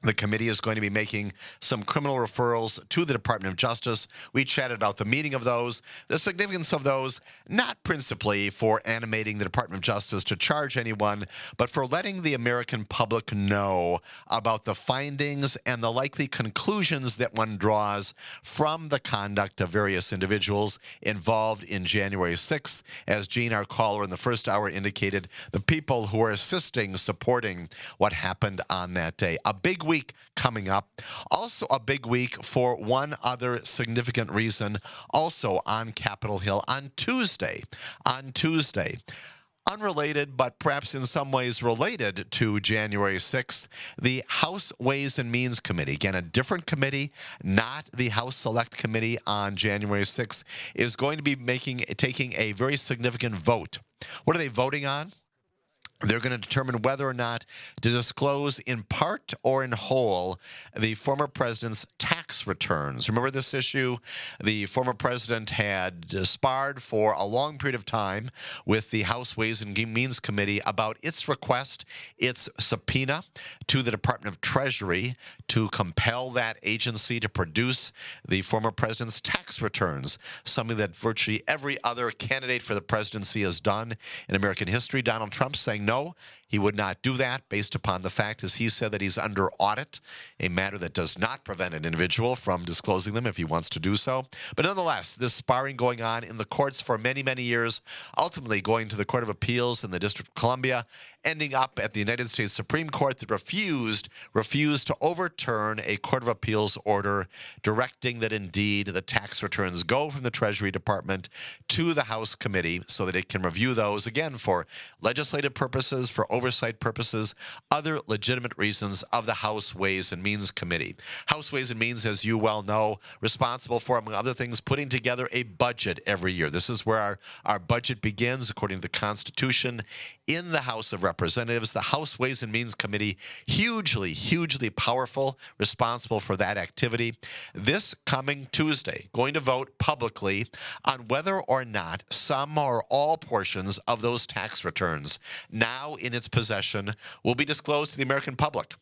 the committee is going to be making some criminal referrals to the Department of Justice. We chatted about the meaning of those, the significance of those, not principally for animating the Department of Justice to charge anyone, but for letting the American public know about the findings and the likely conclusions that one draws from the conduct of various individuals involved in January 6th. As Gene, our caller in the first hour, indicated, the people who are assisting, supporting what happened on that day. A big week coming up. Also a big week for one other significant reason, also on Capitol Hill on Tuesday. Unrelated, but perhaps in some ways related to January 6th, the House Ways and Means Committee, again, a different committee, not the House Select Committee on January 6th, is going to be taking a very significant vote. What are they voting on? They're going to determine whether or not to disclose in part or in whole the former president's tax returns. Remember this issue? The former president had sparred for a long period of time with the House Ways and Means Committee about its request, its subpoena to the Department of Treasury to compel that agency to produce the former president's tax returns, something that virtually every other candidate for the presidency has done in American history. Donald Trump saying no, he would not do that based upon the fact, as he said, that he's under audit, a matter that does not prevent an individual from disclosing them if he wants to do so. But nonetheless, this sparring going on in the courts for many, many years, ultimately going to the Court of Appeals in the District of Columbia, ending up at the United States Supreme Court that refused to overturn a Court of Appeals order directing that indeed the tax returns go from the Treasury Department to the House Committee so that it can review those, again, for legislative purposes, for oversight purposes, other legitimate reasons of the House Ways and Means Committee. House Ways and Means, as you well know, responsible for, among other things, putting together a budget every year. This is where our budget begins, according to the Constitution, in the House of Representatives. The House Ways and Means Committee, hugely powerful, responsible for that activity. This coming Tuesday, going to vote publicly on whether or not some or all portions of those tax returns now in its possession will be disclosed to the American public.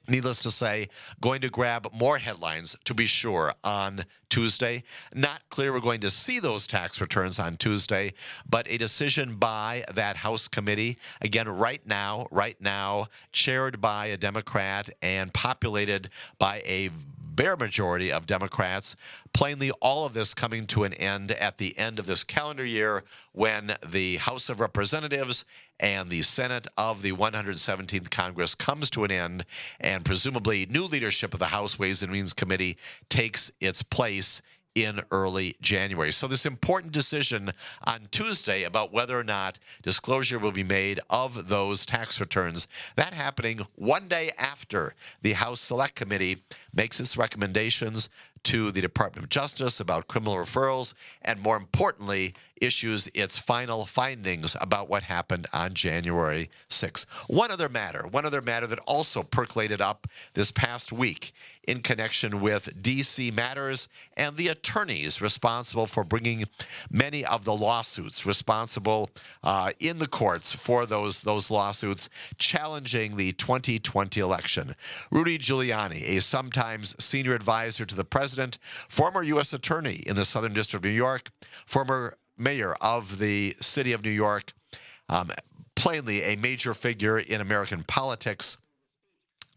Needless to say, going to grab more headlines, to be sure, on Tuesday. Not clear we're going to see those tax returns on Tuesday, but a decision by that House committee, again, right now, chaired by a Democrat and populated by a bare majority of Democrats. Plainly, all of this coming to an end at the end of this calendar year when the House of Representatives and the Senate of the 117th Congress comes to an end, and presumably new leadership of the House Ways and Means Committee takes its place in early January. So this important decision on Tuesday about whether or not disclosure will be made of those tax returns, that happening one day after the House Select Committee makes its recommendations to the Department of Justice about criminal referrals, and more importantly, issues its final findings about what happened on January 6th. One other matter that also percolated up this past week in connection with D.C. matters and the attorneys responsible for bringing many of the lawsuits responsible in the courts for those lawsuits challenging the 2020 election. Rudy Giuliani, a sometimes senior advisor to the president, former U.S. attorney in the Southern District of New York, former mayor of the city of New York, plainly a major figure in American politics,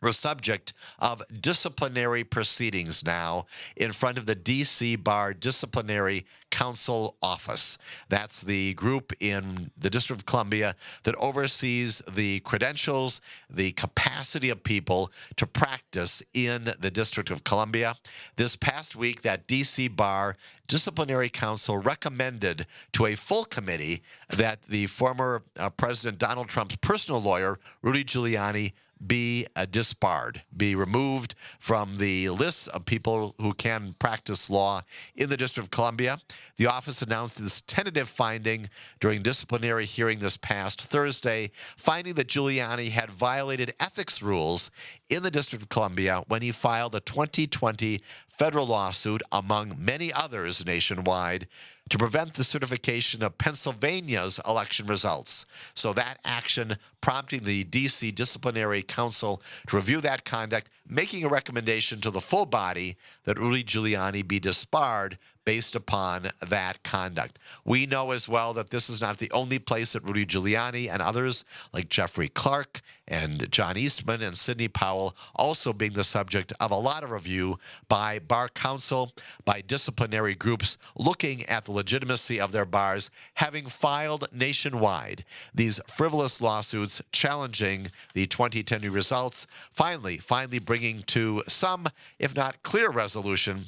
the subject of disciplinary proceedings now in front of the D.C. Bar Disciplinary Counsel Office. That's the group in the District of Columbia that oversees the credentials, the capacity of people to practice in the District of Columbia. This past week, that D.C. Bar Disciplinary Council recommended to a full committee that the former President Donald Trump's personal lawyer, Rudy Giuliani, be disbarred, be removed from the list of people who can practice law in the District of Columbia. The office announced this tentative finding during disciplinary hearing this past Thursday, finding that Giuliani had violated ethics rules in the District of Columbia when he filed a 2020 federal lawsuit, among many others nationwide, to prevent the certification of Pennsylvania's election results. So that action prompting the D.C. Disciplinary Council to review that conduct, making a recommendation to the full body that Rudy Giuliani be disbarred based upon that conduct. We know as well that this is not the only place that Rudy Giuliani and others like Jeffrey Clark and John Eastman and Sidney Powell also being the subject of a lot of review by bar counsel, by disciplinary groups looking at the legitimacy of their bars, having filed nationwide these frivolous lawsuits challenging the 2010 results, finally bringing to some, if not clear resolution,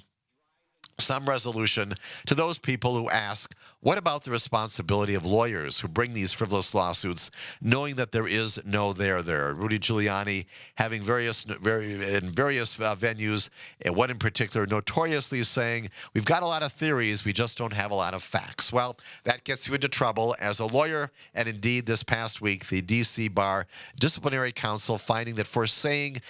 to those people who ask, what about the responsibility of lawyers who bring these frivolous lawsuits, knowing that there is no there there? Rudy Giuliani having in various venues, and one in particular notoriously saying, we've got a lot of theories, we just don't have a lot of facts. Well, that gets you into trouble as a lawyer, and indeed this past week, the D.C. Bar Disciplinary Council finding that for saying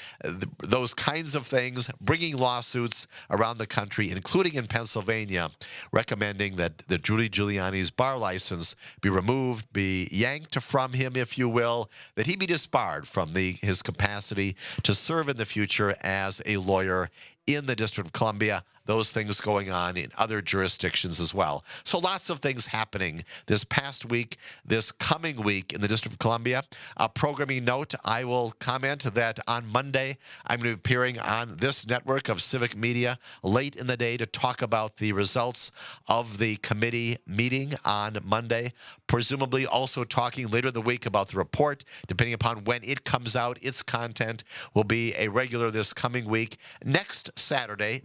those kinds of things, bringing lawsuits around the country, including in Pennsylvania, recommending that Rudy Giuliani's bar license be removed, be yanked from him, if you will, that he be disbarred from his capacity to serve in the future as a lawyer in the District of Columbia. Those things going on in other jurisdictions as well. So lots of things happening this past week, this coming week in the District of Columbia. A programming note, I will comment that on Monday, I'm going to be appearing on this network of civic media late in the day to talk about the results of the committee meeting on Monday, presumably also talking later in the week about the report, depending upon when it comes out. Its content will be a regular this coming week. Next Saturday,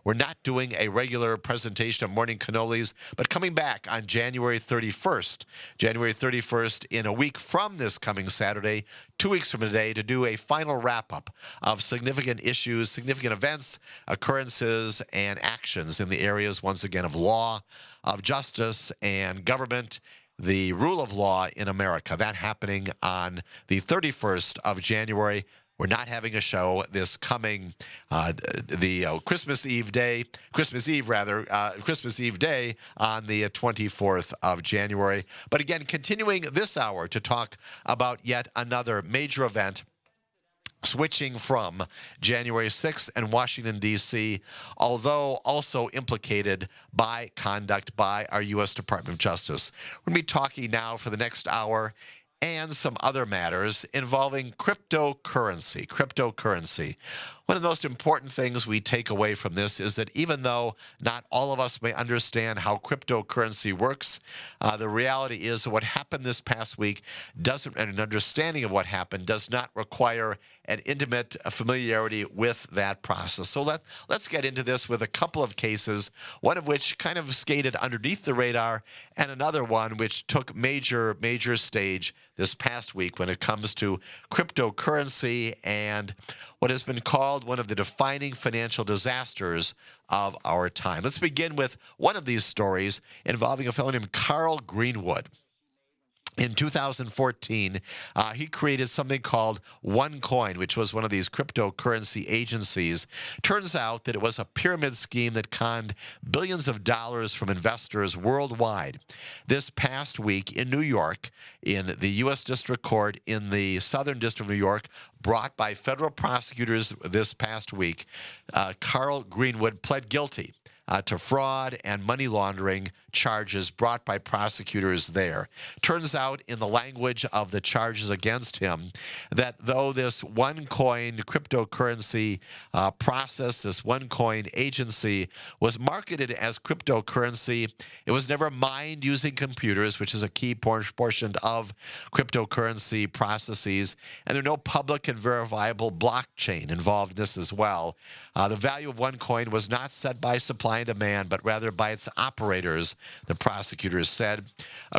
we're not doing a regular presentation of Morning Cannolis, but coming back on January 31st. January 31st, in a week from this coming Saturday, 2 weeks from today, to do a final wrap-up of significant issues, significant events, occurrences, and actions in the areas, once again, of law, of justice, and government, the rule of law in America. That happening on the 31st of January. We're not having a show this coming Christmas Eve day on the 24th of January. But again, continuing this hour to talk about yet another major event, switching from January 6th and Washington, D.C., although also implicated by conduct by our U.S. Department of Justice. We're going to be talking now for the next hour and some other matters involving cryptocurrency. One of the most important things we take away from this is that even though not all of us may understand how cryptocurrency works, the reality is that what happened this past week and an understanding of what happened does not require an intimate familiarity with that process. So let's get into this with a couple of cases, one of which kind of skated underneath the radar, and another one which took major stage this past week when it comes to cryptocurrency and what has been called called one of the defining financial disasters of our time. Let's begin with one of these stories involving a fellow named Carl Greenwood. In 2014, he created something called OneCoin, which was one of these cryptocurrency agencies. Turns out that it was a pyramid scheme that conned billions of dollars from investors worldwide. This past week in New York, in the U.S. District Court in the Southern District of New York, brought by federal prosecutors this past week, Carl Greenwood pled guilty to fraud and money laundering charges brought by prosecutors there. Turns out, in the language of the charges against him, that though this OneCoin cryptocurrency process, this OneCoin agency, was marketed as cryptocurrency, it was never mined using computers, which is a key portion of cryptocurrency processes, and there's no public and verifiable blockchain involved in this as well. The value of OneCoin was not set by supply and demand, but rather by its operators, the prosecutors said.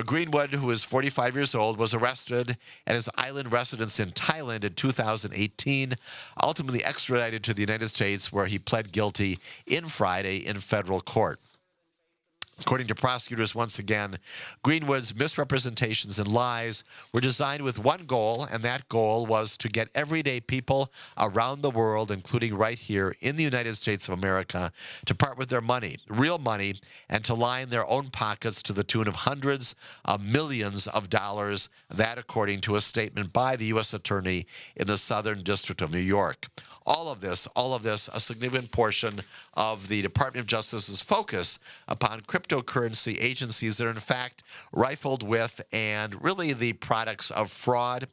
Greenwood, who is 45 years old, was arrested at his island residence in Thailand in 2018, ultimately extradited to the United States, where he pled guilty in Friday in federal court. According to prosecutors, once again, Greenwood's misrepresentations and lies were designed with one goal, and that goal was to get everyday people around the world, including right here in the United States of America, to part with their money, real money, and to line their own pockets to the tune of hundreds of millions of dollars, that according to a statement by the U.S. Attorney in the Southern District of New York. All of this, a significant portion of the Department of Justice's focus upon cryptocurrency agencies that are in fact rifled with and really the products of fraud.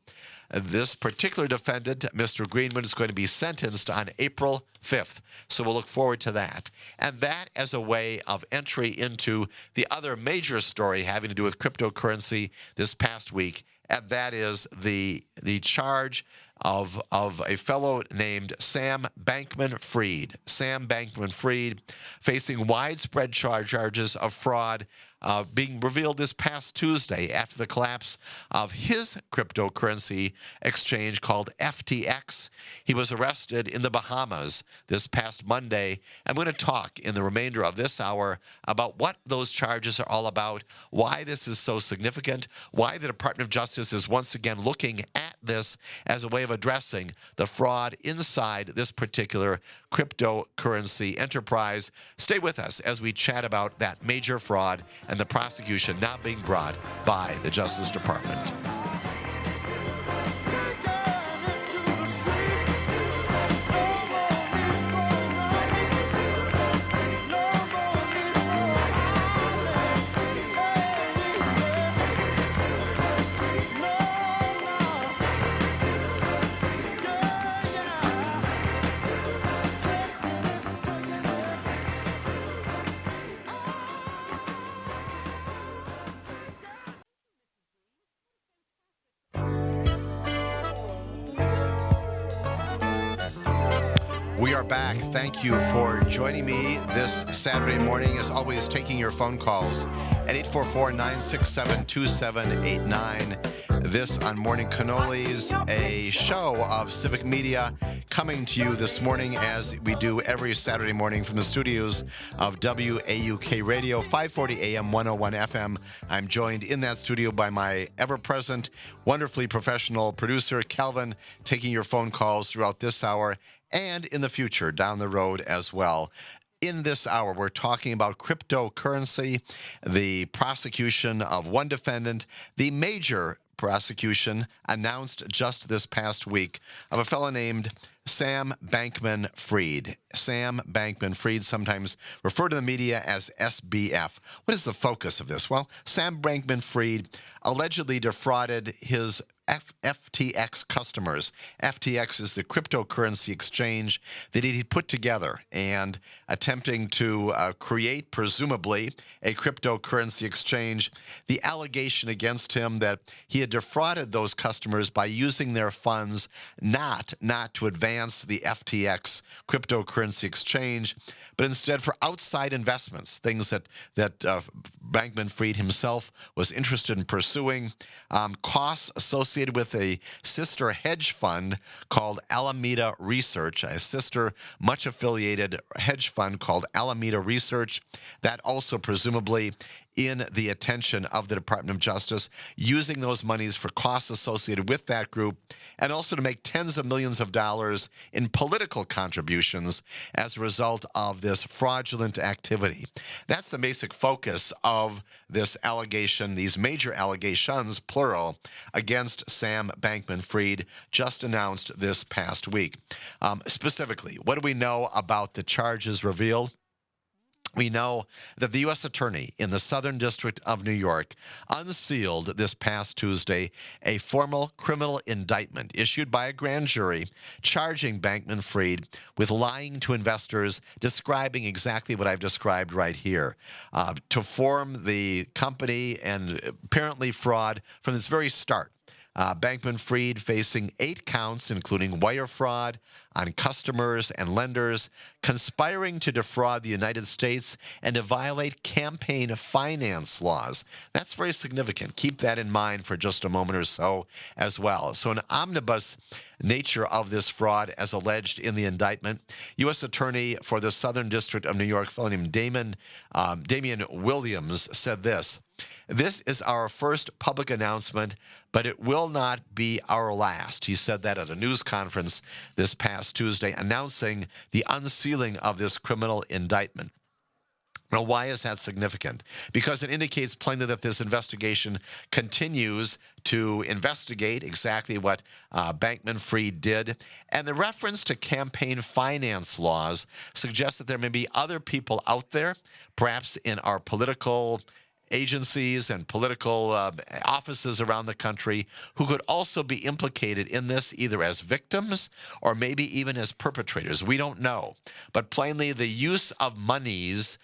This particular defendant, Mr. Greenwood, is going to be sentenced on April 5th. So we'll look forward to that. And that as a way of entry into the other major story having to do with cryptocurrency this past week, and that is the charge of a fellow named Sam Bankman-Fried. Sam Bankman-Fried facing widespread charges of fraud being revealed this past Tuesday after the collapse of his cryptocurrency exchange called FTX. He was arrested in the Bahamas this past Monday. I'm going to talk in the remainder of this hour about what those charges are all about, why this is so significant, why the Department of Justice is once again looking at this as a way of addressing the fraud inside this particular cryptocurrency enterprise. Stay with us as we chat about that major fraud and the prosecution now being brought by the Justice Department. We are back. Thank you for joining me this Saturday morning. As always, taking your phone calls at 844-967-2789. This on Morning Cannolis, a show of civic media coming to you this morning as we do every Saturday morning from the studios of WAUK Radio, 540 AM, 101 FM. I'm joined in that studio by my ever-present, wonderfully professional producer, Calvin, taking your phone calls throughout this hour and in the future down the road as well. In this hour, we're talking about cryptocurrency, the prosecution of one defendant, the major prosecution announced just this past week of a fellow named Sam Bankman-Fried. Sam Bankman-Fried, sometimes referred to the media as SBF. What is the focus of this? Well, Sam Bankman-Fried allegedly defrauded his FTX customers. FTX is the cryptocurrency exchange that he put together and attempting to create, presumably, a cryptocurrency exchange. The allegation against him that he had defrauded those customers by using their funds not to advance finance the FTX cryptocurrency exchange, but instead for outside investments, things that Bankman-Fried himself was interested in pursuing, costs associated with a sister hedge fund called Alameda Research, a sister much affiliated hedge fund called Alameda Research, that also presumably in the attention of the Department of Justice, using those monies for costs associated with that group, and also to make tens of millions of dollars in political contributions as a result of this fraudulent activity. That's the basic focus of this allegation, these major allegations, plural, against Sam Bankman-Fried, just announced this past week. Specifically, what do we know about the charges revealed? We know that the U.S. Attorney in the Southern District of New York unsealed this past Tuesday a formal criminal indictment issued by a grand jury charging Bankman-Fried with lying to investors, describing exactly what I've described right here, to form the company and apparently fraud from its very start. Bankman-Fried facing 8 counts, including wire fraud on customers and lenders, conspiring to defraud the United States, and to violate campaign finance laws. That's very significant. Keep that in mind for just a moment or so as well. So an omnibus nature of this fraud as alleged in the indictment. U.S. Attorney for the Southern District of New York, fellow named Damian Williams, said this: "This is our first public announcement, but it will not be our last." He said that at a news conference this past Tuesday, announcing the unsealing of this criminal indictment. Now, why is that significant? Because it indicates plainly that this investigation continues to investigate exactly what Bankman-Fried did. And the reference to campaign finance laws suggests that there may be other people out there, perhaps in our political agencies and political offices around the country, who could also be implicated in this, either as victims or maybe even as perpetrators. We don't know. But plainly, the use of monies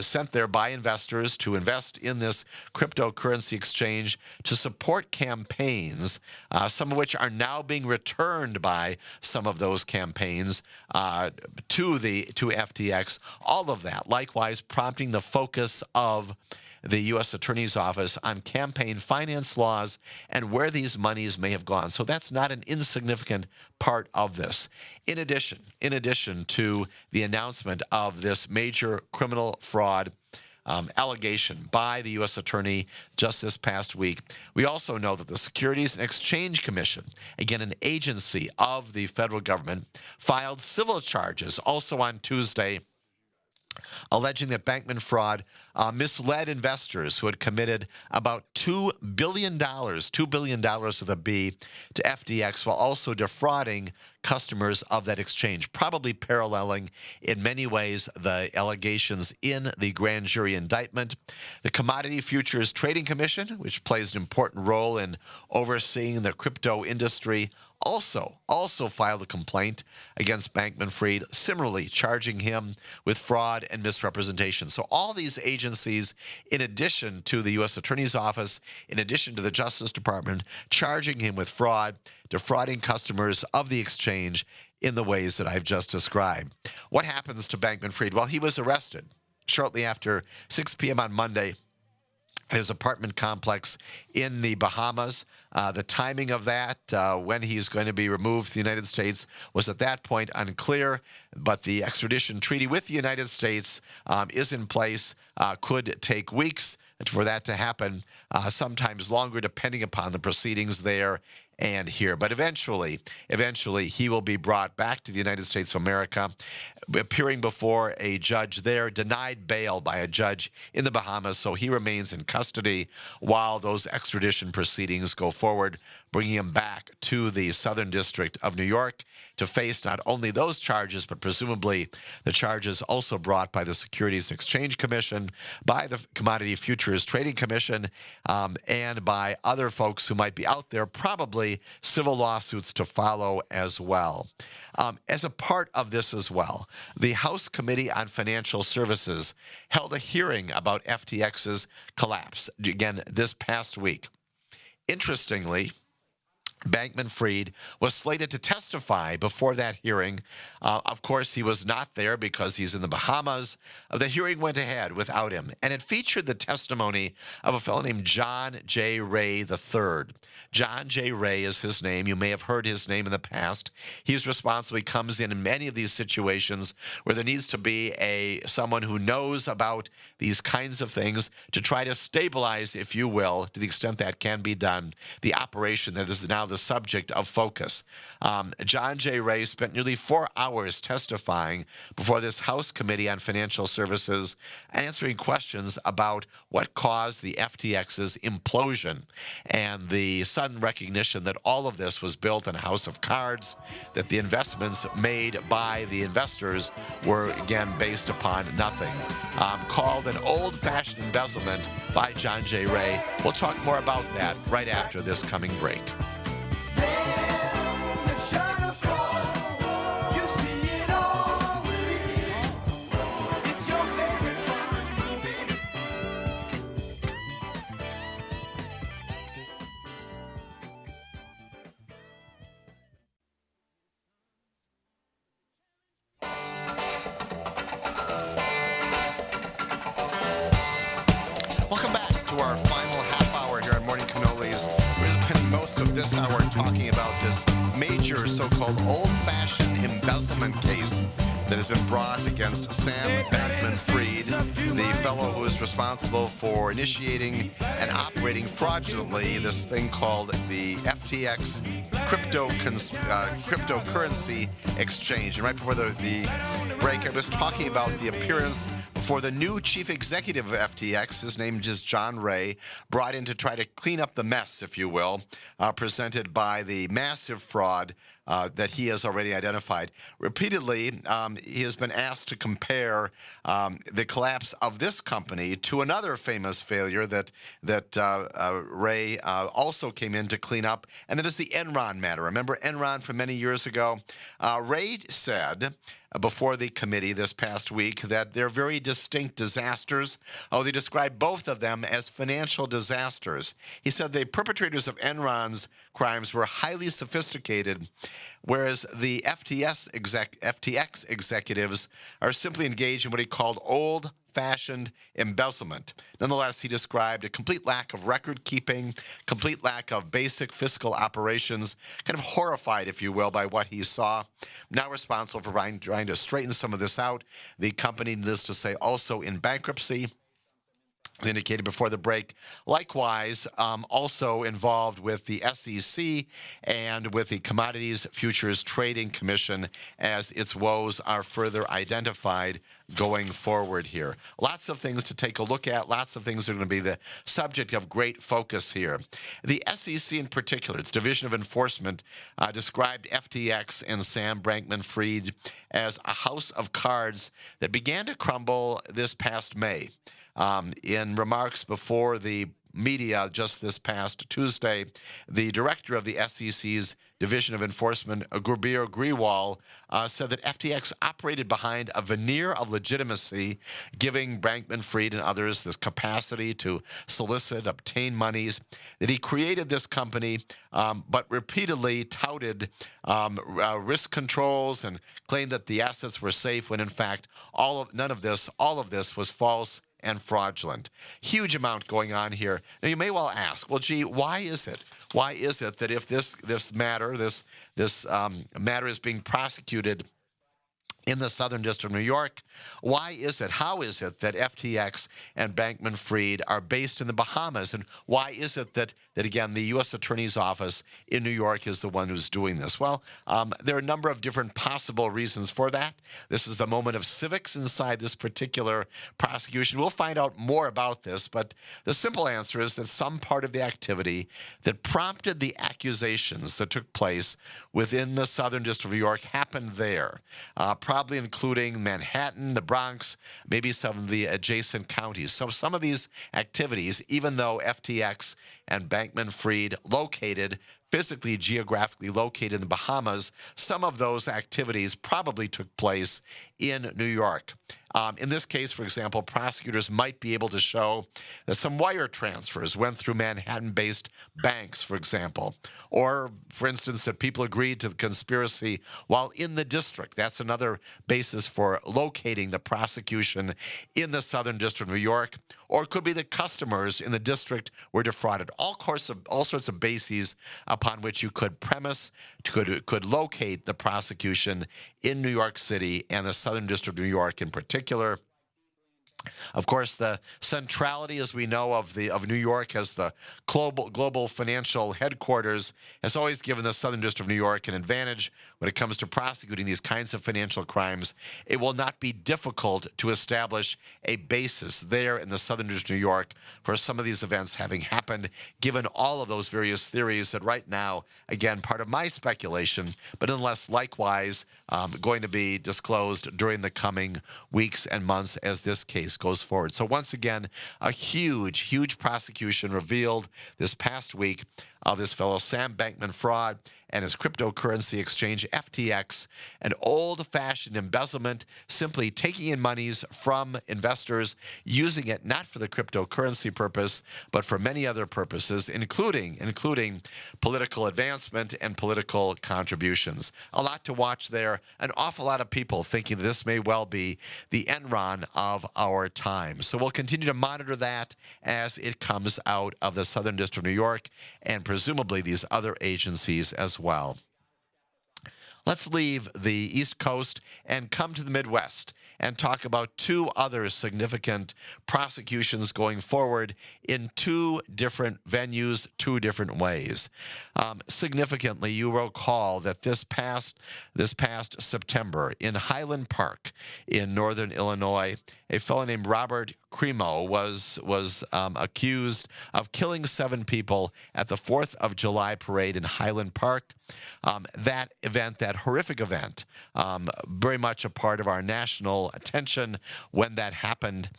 sent there by investors to invest in this cryptocurrency exchange to support campaigns, some of which are now being returned by some of those campaigns to FTX, all of that likewise prompting the focus of the U.S. Attorney's Office on campaign finance laws and where these monies may have gone. So that's not an insignificant part of this. In addition to the announcement of this major criminal fraud allegation by the U.S. Attorney just this past week, we also know that the Securities and Exchange Commission, again an agency of the federal government, filed civil charges also on Tuesday, alleging that Bankman-Fried misled investors who had committed about $2 billion with a B, to FTX, while also defrauding customers of that exchange, probably paralleling in many ways the allegations in the grand jury indictment. The Commodity Futures Trading Commission, which plays an important role in overseeing the crypto industry, also filed a complaint against Bankman-Fried, similarly charging him with fraud and misrepresentation. So all these agencies, in addition to the U.S. Attorney's Office, in addition to the Justice Department, charging him with fraud, defrauding customers of the exchange in the ways that I've just described. What happens to Bankman-Fried? Well, he was arrested shortly after 6 p.m. on Monday at his apartment complex in the Bahamas. The timing of that, when he's going to be removed to the United States, was at that point unclear, but the extradition treaty with the United States is in place, could take weeks for that to happen, sometimes longer depending upon the proceedings there and here. But eventually, he will be brought back to the United States of America, appearing before a judge there, denied bail by a judge in the Bahamas, so he remains in custody while those extradition proceedings go forward, bringing him back to the Southern District of New York to face not only those charges, but presumably the charges also brought by the Securities and Exchange Commission, by the Commodity Futures Trading Commission, and by other folks who might be out there, probably civil lawsuits to follow as well. As a part of this as well, the House Committee on Financial Services held a hearing about FTX's collapse, again, this past week. Interestingly, Bankman-Fried was slated to testify before that hearing. Of course, he was not there because he's in the Bahamas. The hearing went ahead without him, and it featured the testimony of a fellow named John J. Ray III. John J. Ray is his name. You may have heard his name in the past. He's responsible. He comes in many of these situations where there needs to be someone who knows about these kinds of things to try to stabilize, if you will, to the extent that can be done, the operation that is now the subject of focus. John J. Ray spent nearly 4 hours testifying before this House Committee on Financial Services, answering questions about what caused the FTX's implosion and the sudden recognition that all of this was built on a house of cards, that the investments made by the investors were, again, based upon nothing. Called an old-fashioned embezzlement by John J. Ray. We'll talk more about that right after this coming break. Welcome back to our final half hour here on Morning Cannolis. We're spending most of this hour talking about this major so-called old-fashioned embezzlement case that has been brought against Sam Bankman-Fried, the fellow who is responsible for initiating and operating fraudulently this thing called the FTX cryptocurrency exchange. And right before the break, I was talking about the appearance before the new chief executive of FTX. His name is John Ray, brought in to try to clean up the mess, if you will, presented by the massive fraud that he has already identified. Repeatedly, he has been asked to compare the collapse of this company to another famous failure that Ray also came in to clean up, and that is the Enron matter. Remember Enron from many years ago? Ray said before the committee this past week that they're very distinct disasters. They described both of them as financial disasters. He said the perpetrators of Enron's crimes were highly sophisticated, whereas the FTX executives are simply engaged in what he called old-fashioned embezzlement. Nonetheless, he described a complete lack of record keeping, complete lack of basic fiscal operations, kind of horrified, if you will, by what he saw. Now responsible for trying to straighten some of this out. The company, needless to say, also in bankruptcy, as indicated before the break. Likewise, also involved with the SEC and with the Commodities Futures Trading Commission as its woes are further identified going forward here. Lots of things to take a look at. Lots of things are going to be the subject of great focus here. The SEC in particular, its Division of Enforcement, described FTX and Sam Bankman-Fried as a house of cards that began to crumble this past May. In remarks before the media just this past Tuesday, the director of the SEC's Division of Enforcement, Gurbir Grewal, said that FTX operated behind a veneer of legitimacy, giving Bankman-Fried and others this capacity to solicit, obtain monies, that he created this company, but repeatedly touted risk controls and claimed that the assets were safe when, in fact, all of this was false and fraudulent. Huge amount going on here. Now, you may well ask, well, gee, why is it? Why is it that if this matter is being prosecuted in the Southern District of New York, how is it that FTX and Bankman-Fried are based in the Bahamas? And why is it that again, the U.S. Attorney's Office in New York is the one who's doing this? Well, there are a number of different possible reasons for that. This is the moment of civics inside this particular prosecution. We'll find out more about this, but the simple answer is that some part of the activity that prompted the accusations that took place within the Southern District of New York happened there, probably including Manhattan, the Bronx, maybe some of the adjacent counties. So some of these activities, even though FTX and Bankman-Fried located physically, geographically located in the Bahamas, some of those activities probably took place in New York. In this case, for example, prosecutors might be able to show that some wire transfers went through Manhattan-based banks, for example, or, for instance, that people agreed to the conspiracy while in the district. That's another basis for locating the prosecution in the Southern District of New York. Or it could be that customers in the district were defrauded. All sorts of bases upon which you could could locate the prosecution in New York City and the Southern District of New York in particular. Of course, the centrality, as we know, of New York as the global financial headquarters has always given the Southern District of New York an advantage when it comes to prosecuting these kinds of financial crimes. It will not be difficult to establish a basis there in the Southern District of New York for some of these events having happened, given all of those various theories that right now, again, part of my speculation, but nonetheless likewise going to be disclosed during the coming weeks and months as this case goes forward. So once again, a huge prosecution revealed this past week of this fellow Sam Bankman-Fried and his cryptocurrency exchange FTX, an old-fashioned embezzlement, simply taking in monies from investors, using it not for the cryptocurrency purpose, but for many other purposes, including political advancement and political contributions. A lot to watch there. An awful lot of people thinking this may well be the Enron of our time. So we'll continue to monitor that as it comes out of the Southern District of New York and presumably these other agencies as well. Let's leave the East Coast and come to the Midwest and talk about two other significant prosecutions going forward in two different venues, two different ways. Significantly, you will recall that this past September in Highland Park in northern Illinois, a fellow named Robert Crimo was accused of killing 7 people at the 4th of July parade in Highland Park. That event, that horrific event, very much a part of our national attention when that happened.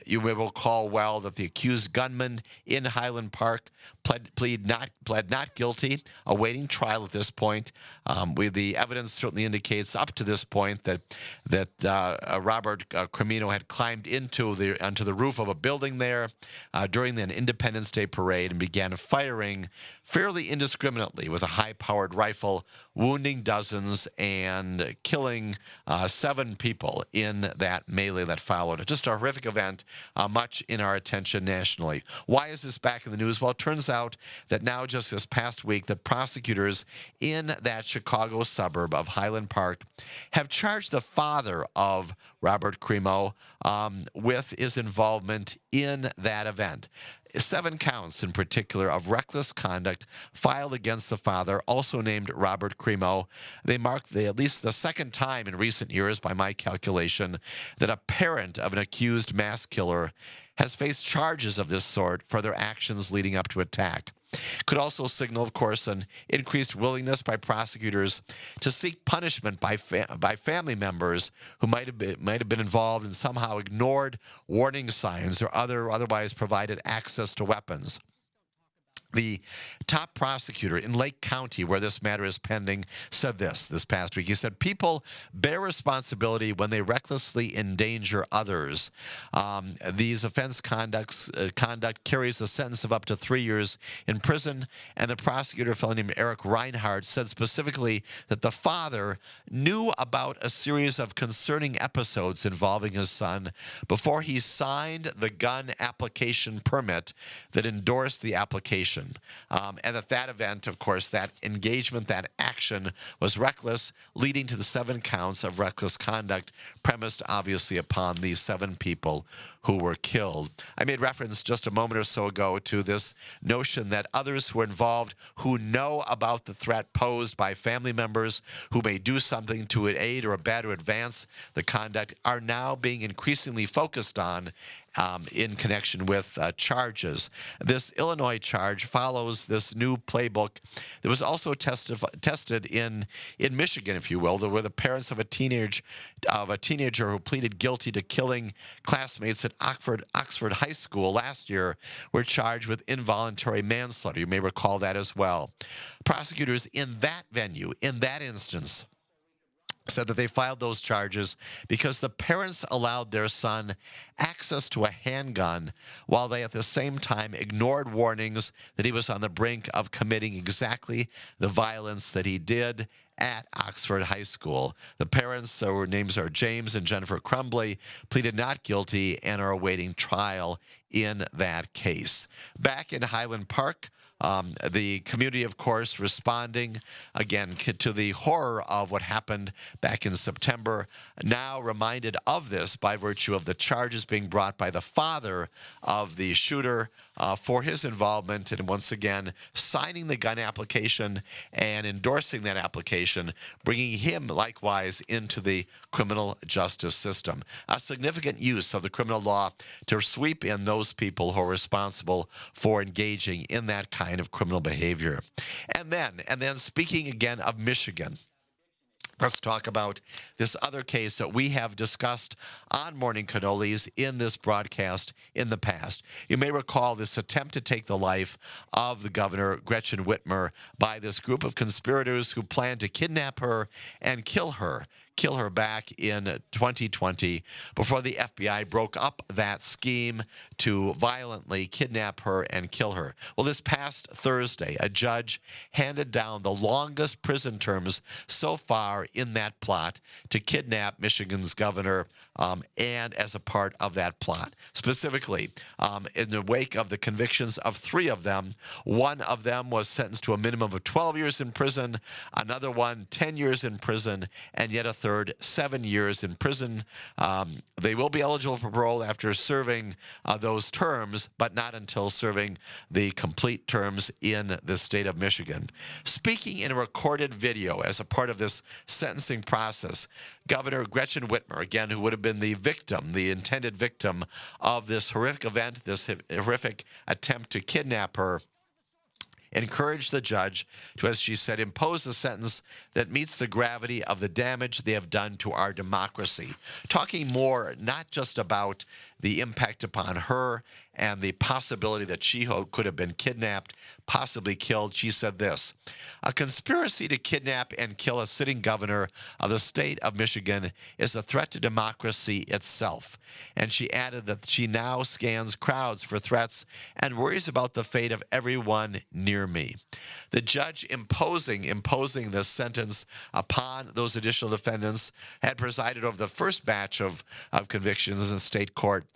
You will recall well that the accused gunman in Highland Park pled not guilty, awaiting trial at this point. The evidence certainly indicates up to this point that Robert Crimo had climbed onto the roof of a building there during an Independence Day parade and began firing fairly indiscriminately with a high-powered rifle, wounding dozens and killing 7 people in that melee that followed. Just a horrific event, much in our attention nationally. Why is this back in the news? Well, it turns out that now, just this past week, that prosecutors in that Chicago suburb of Highland Park have charged the father of Robert Crimo with his involvement in that event. 7 counts in particular of reckless conduct filed against the father, also named Robert Crimo. They mark at least the second time in recent years, by my calculation, that a parent of an accused mass killer has faced charges of this sort for their actions leading up to attack. Could also signal, of course, an increased willingness by prosecutors to seek punishment by family members who might have been involved and somehow ignored warning signs or otherwise provided access to weapons. The top prosecutor in Lake County, where this matter is pending, said this past week. He said, people bear responsibility when they recklessly endanger others. These offense conduct carries a sentence of up to 3 years in prison. And the prosecutor, a fellow named Eric Reinhardt, said specifically that the father knew about a series of concerning episodes involving his son before he signed the gun application permit that endorsed the application. And that event, of course, that engagement, that action was reckless, leading to the 7 counts of reckless conduct, premised obviously upon these 7 people who were killed. I made reference just a moment or so ago to this notion that others who are involved, who know about the threat posed by family members who may do something to aid or abet or advance the conduct, are now being increasingly focused on in connection with charges. This Illinois charge follows this new playbook that was also tested in Michigan, if you will. There were the parents of a teenager who pleaded guilty to killing classmates at at Oxford High School last year were charged with involuntary manslaughter. You may recall that as well. Prosecutors in that venue, in that instance, said that they filed those charges because the parents allowed their son access to a handgun while they at the same time ignored warnings that he was on the brink of committing exactly the violence that he did at Oxford High School. The parents, their names are James and Jennifer Crumbly, pleaded not guilty and are awaiting trial in that case. Back in Highland Park, the community, of course, responding again to the horror of what happened back in September, now reminded of this by virtue of the charges being brought by the father of the shooter for his involvement, and once again signing the gun application and endorsing that application, bringing him likewise into the criminal justice system. A significant use of the criminal law to sweep in those people who are responsible for engaging in that kind of criminal behavior. And then speaking again of Michigan, let's talk about this other case that we have discussed on Morning Cannolis in this broadcast in the past. You may recall this attempt to take the life of the governor, Gretchen Whitmer, by this group of conspirators who planned to kidnap her and kill her back in 2020 before the FBI broke up that scheme to violently kidnap her and kill her. Well, this past Thursday, a judge handed down the longest prison terms so far in that plot to kidnap Michigan's governor, and as a part of that plot. Specifically, in the wake of the convictions of 3 of them, one of them was sentenced to a minimum of 12 years in prison, another one 10 years in prison, and yet a third 7 years in prison. They will be eligible for parole after serving those terms, but not until serving the complete terms in the state of Michigan. Speaking in a recorded video as a part of this sentencing process, Governor Gretchen Whitmer, again, who would have been the victim, the intended victim of this horrific event, this horrific attempt to kidnap her, encouraged the judge to, as she said, impose a sentence that meets the gravity of the damage they have done to our democracy. Talking more not just about the impact upon her and the possibility that she could have been kidnapped, possibly killed, she said this: "A conspiracy to kidnap and kill a sitting governor of the state of Michigan is a threat to democracy itself." And she added that she now scans crowds for threats and worries about the fate of everyone near me. The judge imposing this sentence upon those additional defendants had presided over the first batch of convictions in state court,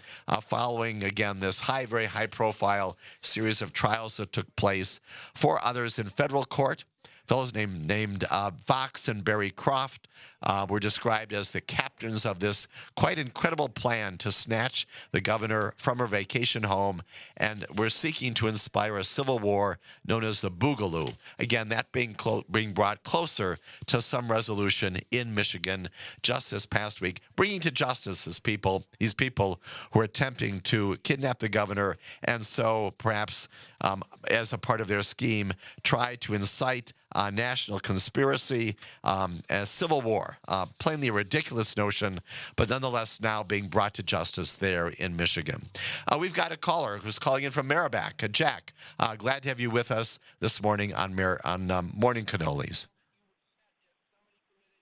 following, again, this very high-profile series of trials that took place. 4 others in federal court. Fellows named Fox and Barry Croft were described as the captains of this quite incredible plan to snatch the governor from her vacation home, and were seeking to inspire a civil war known as the Boogaloo. Again, that being brought closer to some resolution in Michigan just this past week, bringing to justice these people who are attempting to kidnap the governor, and so perhaps as a part of their scheme, try to incite national conspiracy, a civil war. Plainly a ridiculous notion, but nonetheless now being brought to justice there in Michigan. We've got a caller who's calling in from Merrimack. Jack, glad to have you with us this morning on Morning Cannolis.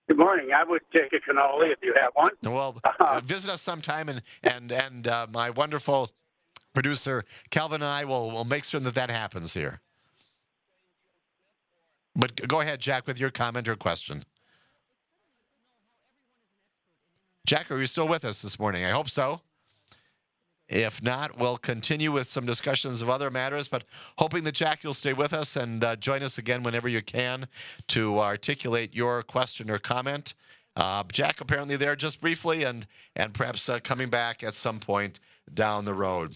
Good morning. I would take a cannoli if you have one.
Well, visit us sometime, and my wonderful producer Calvin and I will make sure that happens here. But go ahead, Jack, with your comment or question. Jack, are you still with us this morning? I hope so. If not, we'll continue with some discussions of other matters, but hoping that, Jack, you'll stay with us and join us again whenever you can to articulate your question or comment. Jack apparently there just briefly and perhaps coming back at some point down the road.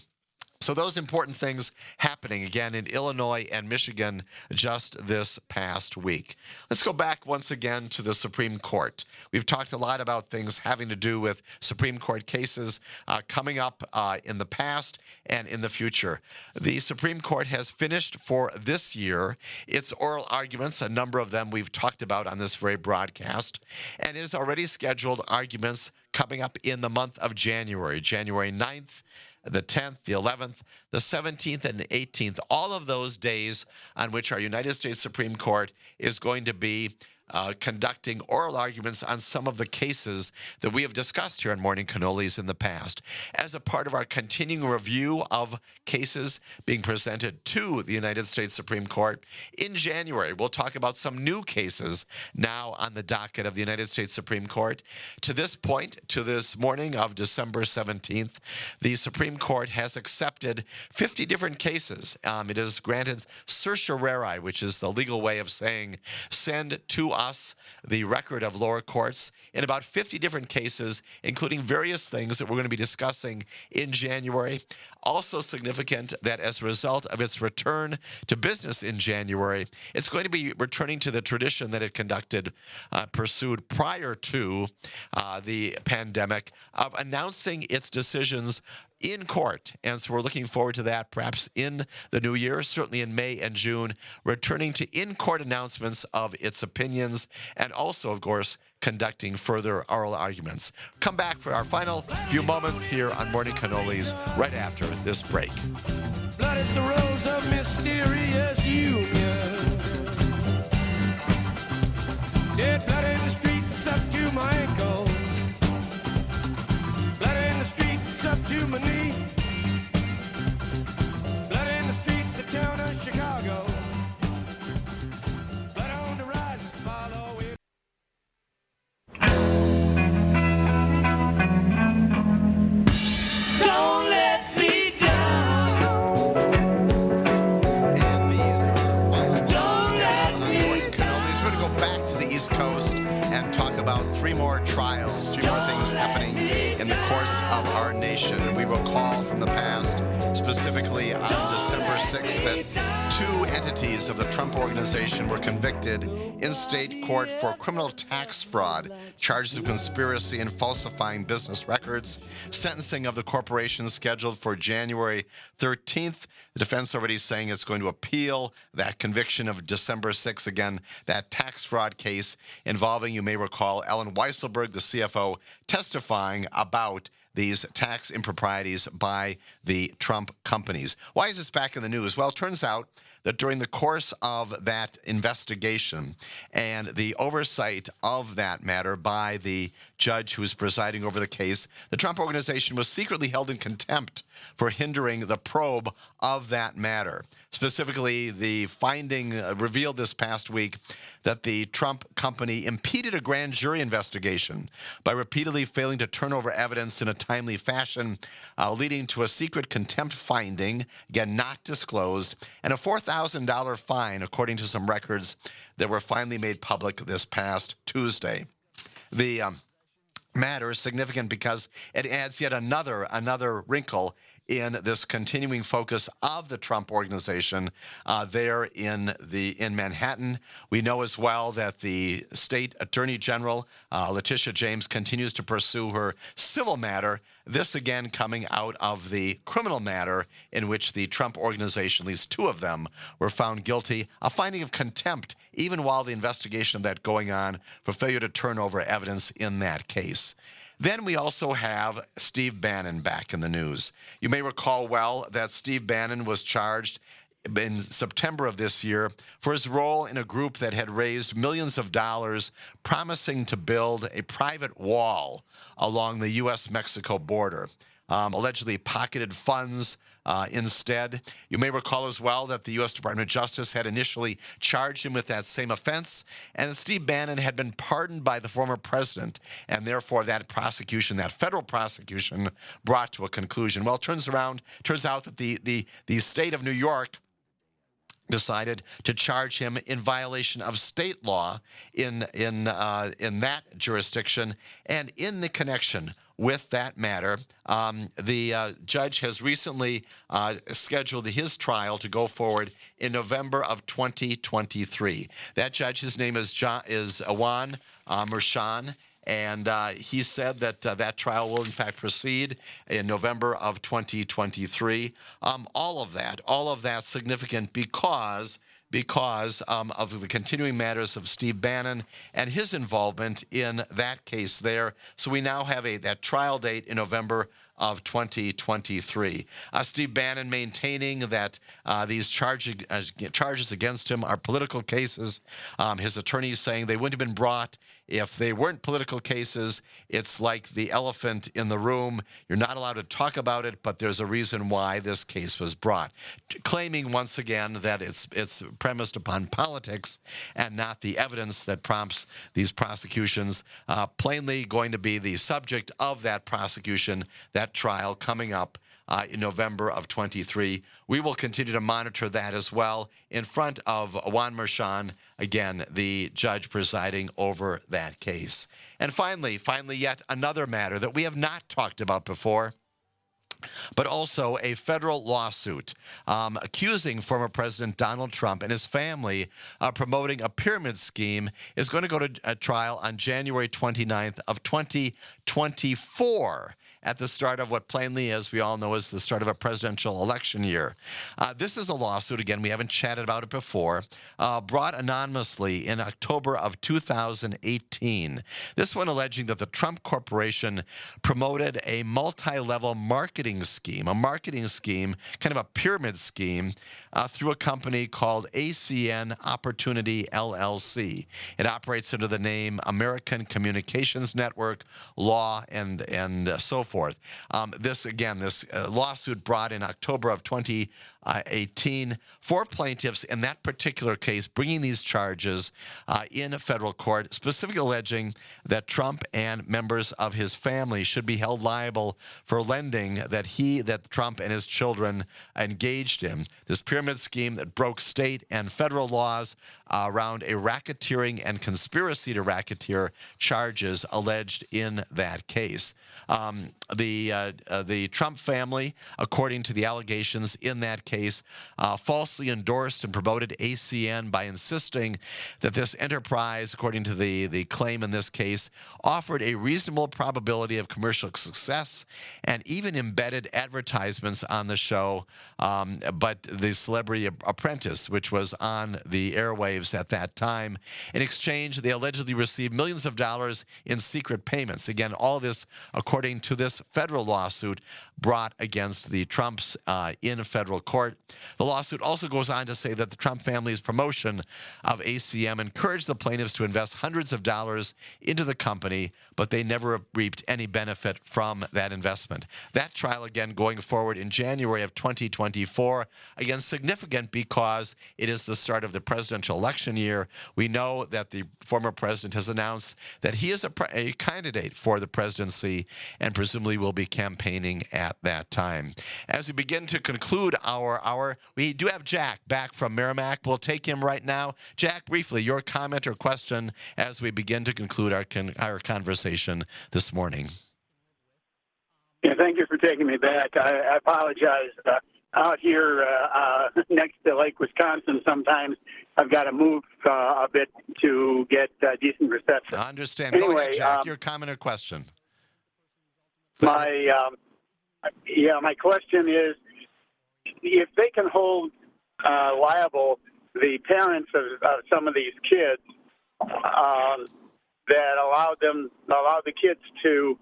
So those important things happening again in Illinois and Michigan just this past week. Let's go back once again to the Supreme Court. We've talked a lot about things having to do with Supreme Court cases coming up in the past and in the future. The Supreme Court has finished for this year its oral arguments, a number of them we've talked about on this very broadcast, and it has already scheduled arguments coming up in the month of January 9th, the 10th, the 11th, the 17th, and the 18th, all of those days on which our United States Supreme Court is going to be conducting oral arguments on some of the cases that we have discussed here on Morning Cannolis in the past. As a part of our continuing review of cases being presented to the United States Supreme Court, in January, we'll talk about some new cases now on the docket of the United States Supreme Court. To this point, to this morning of December 17th, the Supreme Court has accepted 50 different cases. It has granted certiorari, which is the legal way of saying send to us the record of lower courts in about 50 different cases, including various things that we're going to be discussing in January. Also significant that as a result of its return to business in January, it's going to be returning to the tradition that it pursued prior to the pandemic of announcing its decisions in court. And so we're looking forward to that perhaps in the new year, certainly in May and June, returning to in-court announcements of its opinions and also, of course, conducting further oral arguments. Come back for our final few moments here on Morning Cannolis right after this break.
Blood is the rose of mysterious union. Dead blood in the streets, it's up to my ankles. Blood in the streets, it's up to my knee. Blood in the streets, the town of Chicago. Blood on the rise, follow it. Don't let me down.
And these are the final moments on Morning Cannolis. We're going to go back to the East Coast and talk about three more trials, three more things happening in the courts of our nation. We recall from the past, specifically on December 6th, that two entities of the Trump Organization were convicted in state court for criminal tax fraud, charges of conspiracy and falsifying business records. Sentencing of the corporation scheduled for January 13th. The defense already saying it's going to appeal that conviction of December 6th. Again, that tax fraud case involving, you may recall, Ellen Weisselberg, the CFO, testifying about these tax improprieties by the Trump companies. Why is this back in the news? Well, it turns out that during the course of that investigation and the oversight of that matter by the judge who was presiding over the case, the Trump Organization was secretly held in contempt for hindering the probe of that matter. Specifically, the finding revealed this past week that the Trump company impeded a grand jury investigation by repeatedly failing to turn over evidence in a timely fashion, leading to a secret contempt finding, again, not disclosed, and a $4,000 fine, according to some records that were finally made public this past Tuesday. The matter is significant because it adds yet another wrinkle in this continuing focus of the Trump Organization there in Manhattan. We know as well that the state attorney general, Letitia James, continues to pursue her civil matter. This again coming out of the criminal matter in which the Trump Organization, at least two of them, were found guilty, a finding of contempt even while the investigation of that going on for failure to turn over evidence in that case. Then we also have Steve Bannon back in the news. You may recall well that Steve Bannon was charged in September of this year for his role in a group that had raised millions of dollars promising to build a private wall along the U.S.-Mexico border. Allegedly pocketed funds instead. You may recall as well that the U.S. Department of Justice had initially charged him with that same offense, and Steve Bannon had been pardoned by the former president, and therefore that prosecution, that federal prosecution, brought to a conclusion. Well, it turns out that the state of New York decided to charge him in violation of state law in that jurisdiction and in the connection with that matter. The judge has recently scheduled his trial to go forward in November of 2023. That judge, his name is Juan Merchan. And he said that that trial will, in fact, proceed in November of 2023. All of that significant because of the continuing matters of Steve Bannon and his involvement in that case there. So we now have that trial date in November of 2023. Steve Bannon maintaining that these charges against him are political cases. His attorneys saying they wouldn't have been brought if they weren't political cases. It's like the elephant in the room. You're not allowed to talk about it, but there's a reason why this case was brought. Claiming once again that it's premised upon politics and not the evidence that prompts these prosecutions. Plainly going to be the subject of that prosecution, that trial coming up in November of 23. We will continue to monitor that as well in front of Juan Merchan, again, the judge presiding over that case. And finally, yet another matter that we have not talked about before, but also a federal lawsuit accusing former President Donald Trump and his family of promoting a pyramid scheme is going to go to a trial on January 29th of 2024. At the start of what plainly, as we all know, is the start of a presidential election year. This is a lawsuit, again, we haven't chatted about it before, brought anonymously in October of 2018. This one alleging that the Trump Corporation promoted a multi-level marketing scheme, kind of a pyramid scheme, through a company called ACN Opportunity LLC. It operates under the name American Communications Network, Law, and so forth. This lawsuit brought in October of 2018, four plaintiffs in that particular case bringing these charges in a federal court, specifically alleging that Trump and members of his family should be held liable for lending that Trump and his children engaged in. This pyramid scheme that broke state and federal laws around a racketeering and conspiracy to racketeer charges alleged in that case. The Trump family, according to the allegations in that case, falsely endorsed and promoted ACN by insisting that this enterprise, according to the claim in this case, offered a reasonable probability of commercial success and even embedded advertisements on the show, but the Celebrity Apprentice, which was on the airwaves at that time. In exchange, they allegedly received millions of dollars in secret payments. Again, all this according to this federal lawsuit brought against the Trumps in federal court. The lawsuit also goes on to say that the Trump family's promotion of ACM encouraged the plaintiffs to invest hundreds of dollars into the company, but they never reaped any benefit from that investment. That trial, again, going forward in January of 2024, again, significant because it is the start of the presidential election year. We know that the former president has announced that he is a candidate for the presidency and presumably will be campaigning at that time. As we begin to conclude our hour, we do have Jack back from Merrimack. We'll take him right now. Jack, briefly, your comment or question as we begin to conclude our conversation this morning.
Yeah, thank you for taking me back. I apologize. Out here next to Lake Wisconsin, sometimes I've got to move a bit to get decent reception.
I understand.
Anyway,
go ahead, Jack. Your comment or question.
My question is, if they can hold liable the parents of some of these kids that allowed the kids to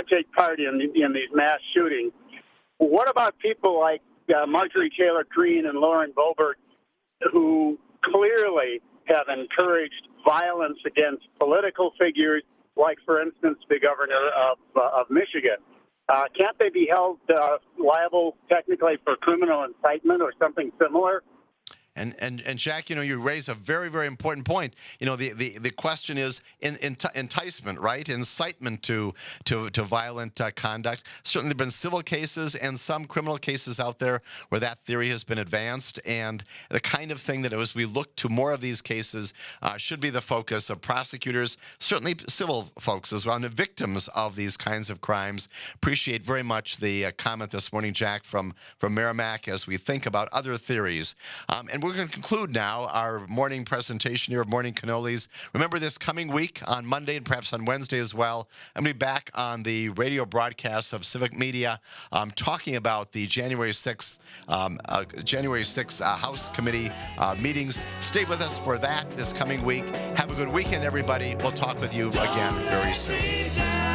take part in these mass shootings, what about people like Marjorie Taylor Greene and Lauren Boebert, who clearly have encouraged violence against political figures, like, for instance, the governor of Michigan? Can't they be held liable technically for criminal incitement or something similar?
And Jack, you raise a very, very important point. The question is enticement, right? Incitement to violent conduct. Certainly, there have been civil cases and some criminal cases out there where that theory has been advanced, and the kind of thing that as we look to more of these cases should be the focus of prosecutors, certainly civil folks as well, and the victims of these kinds of crimes. Appreciate very much the comment this morning, Jack, from Merrimack as we think about other theories. And we're going to conclude now our morning presentation here of Morning Cannolis. Remember, this coming week on Monday and perhaps on Wednesday as well, I'm going to be back on the radio broadcast of Civic Media talking about the January 6th House Committee meetings. Stay with us for that this coming week. Have a good weekend, everybody. We'll talk with you again very soon.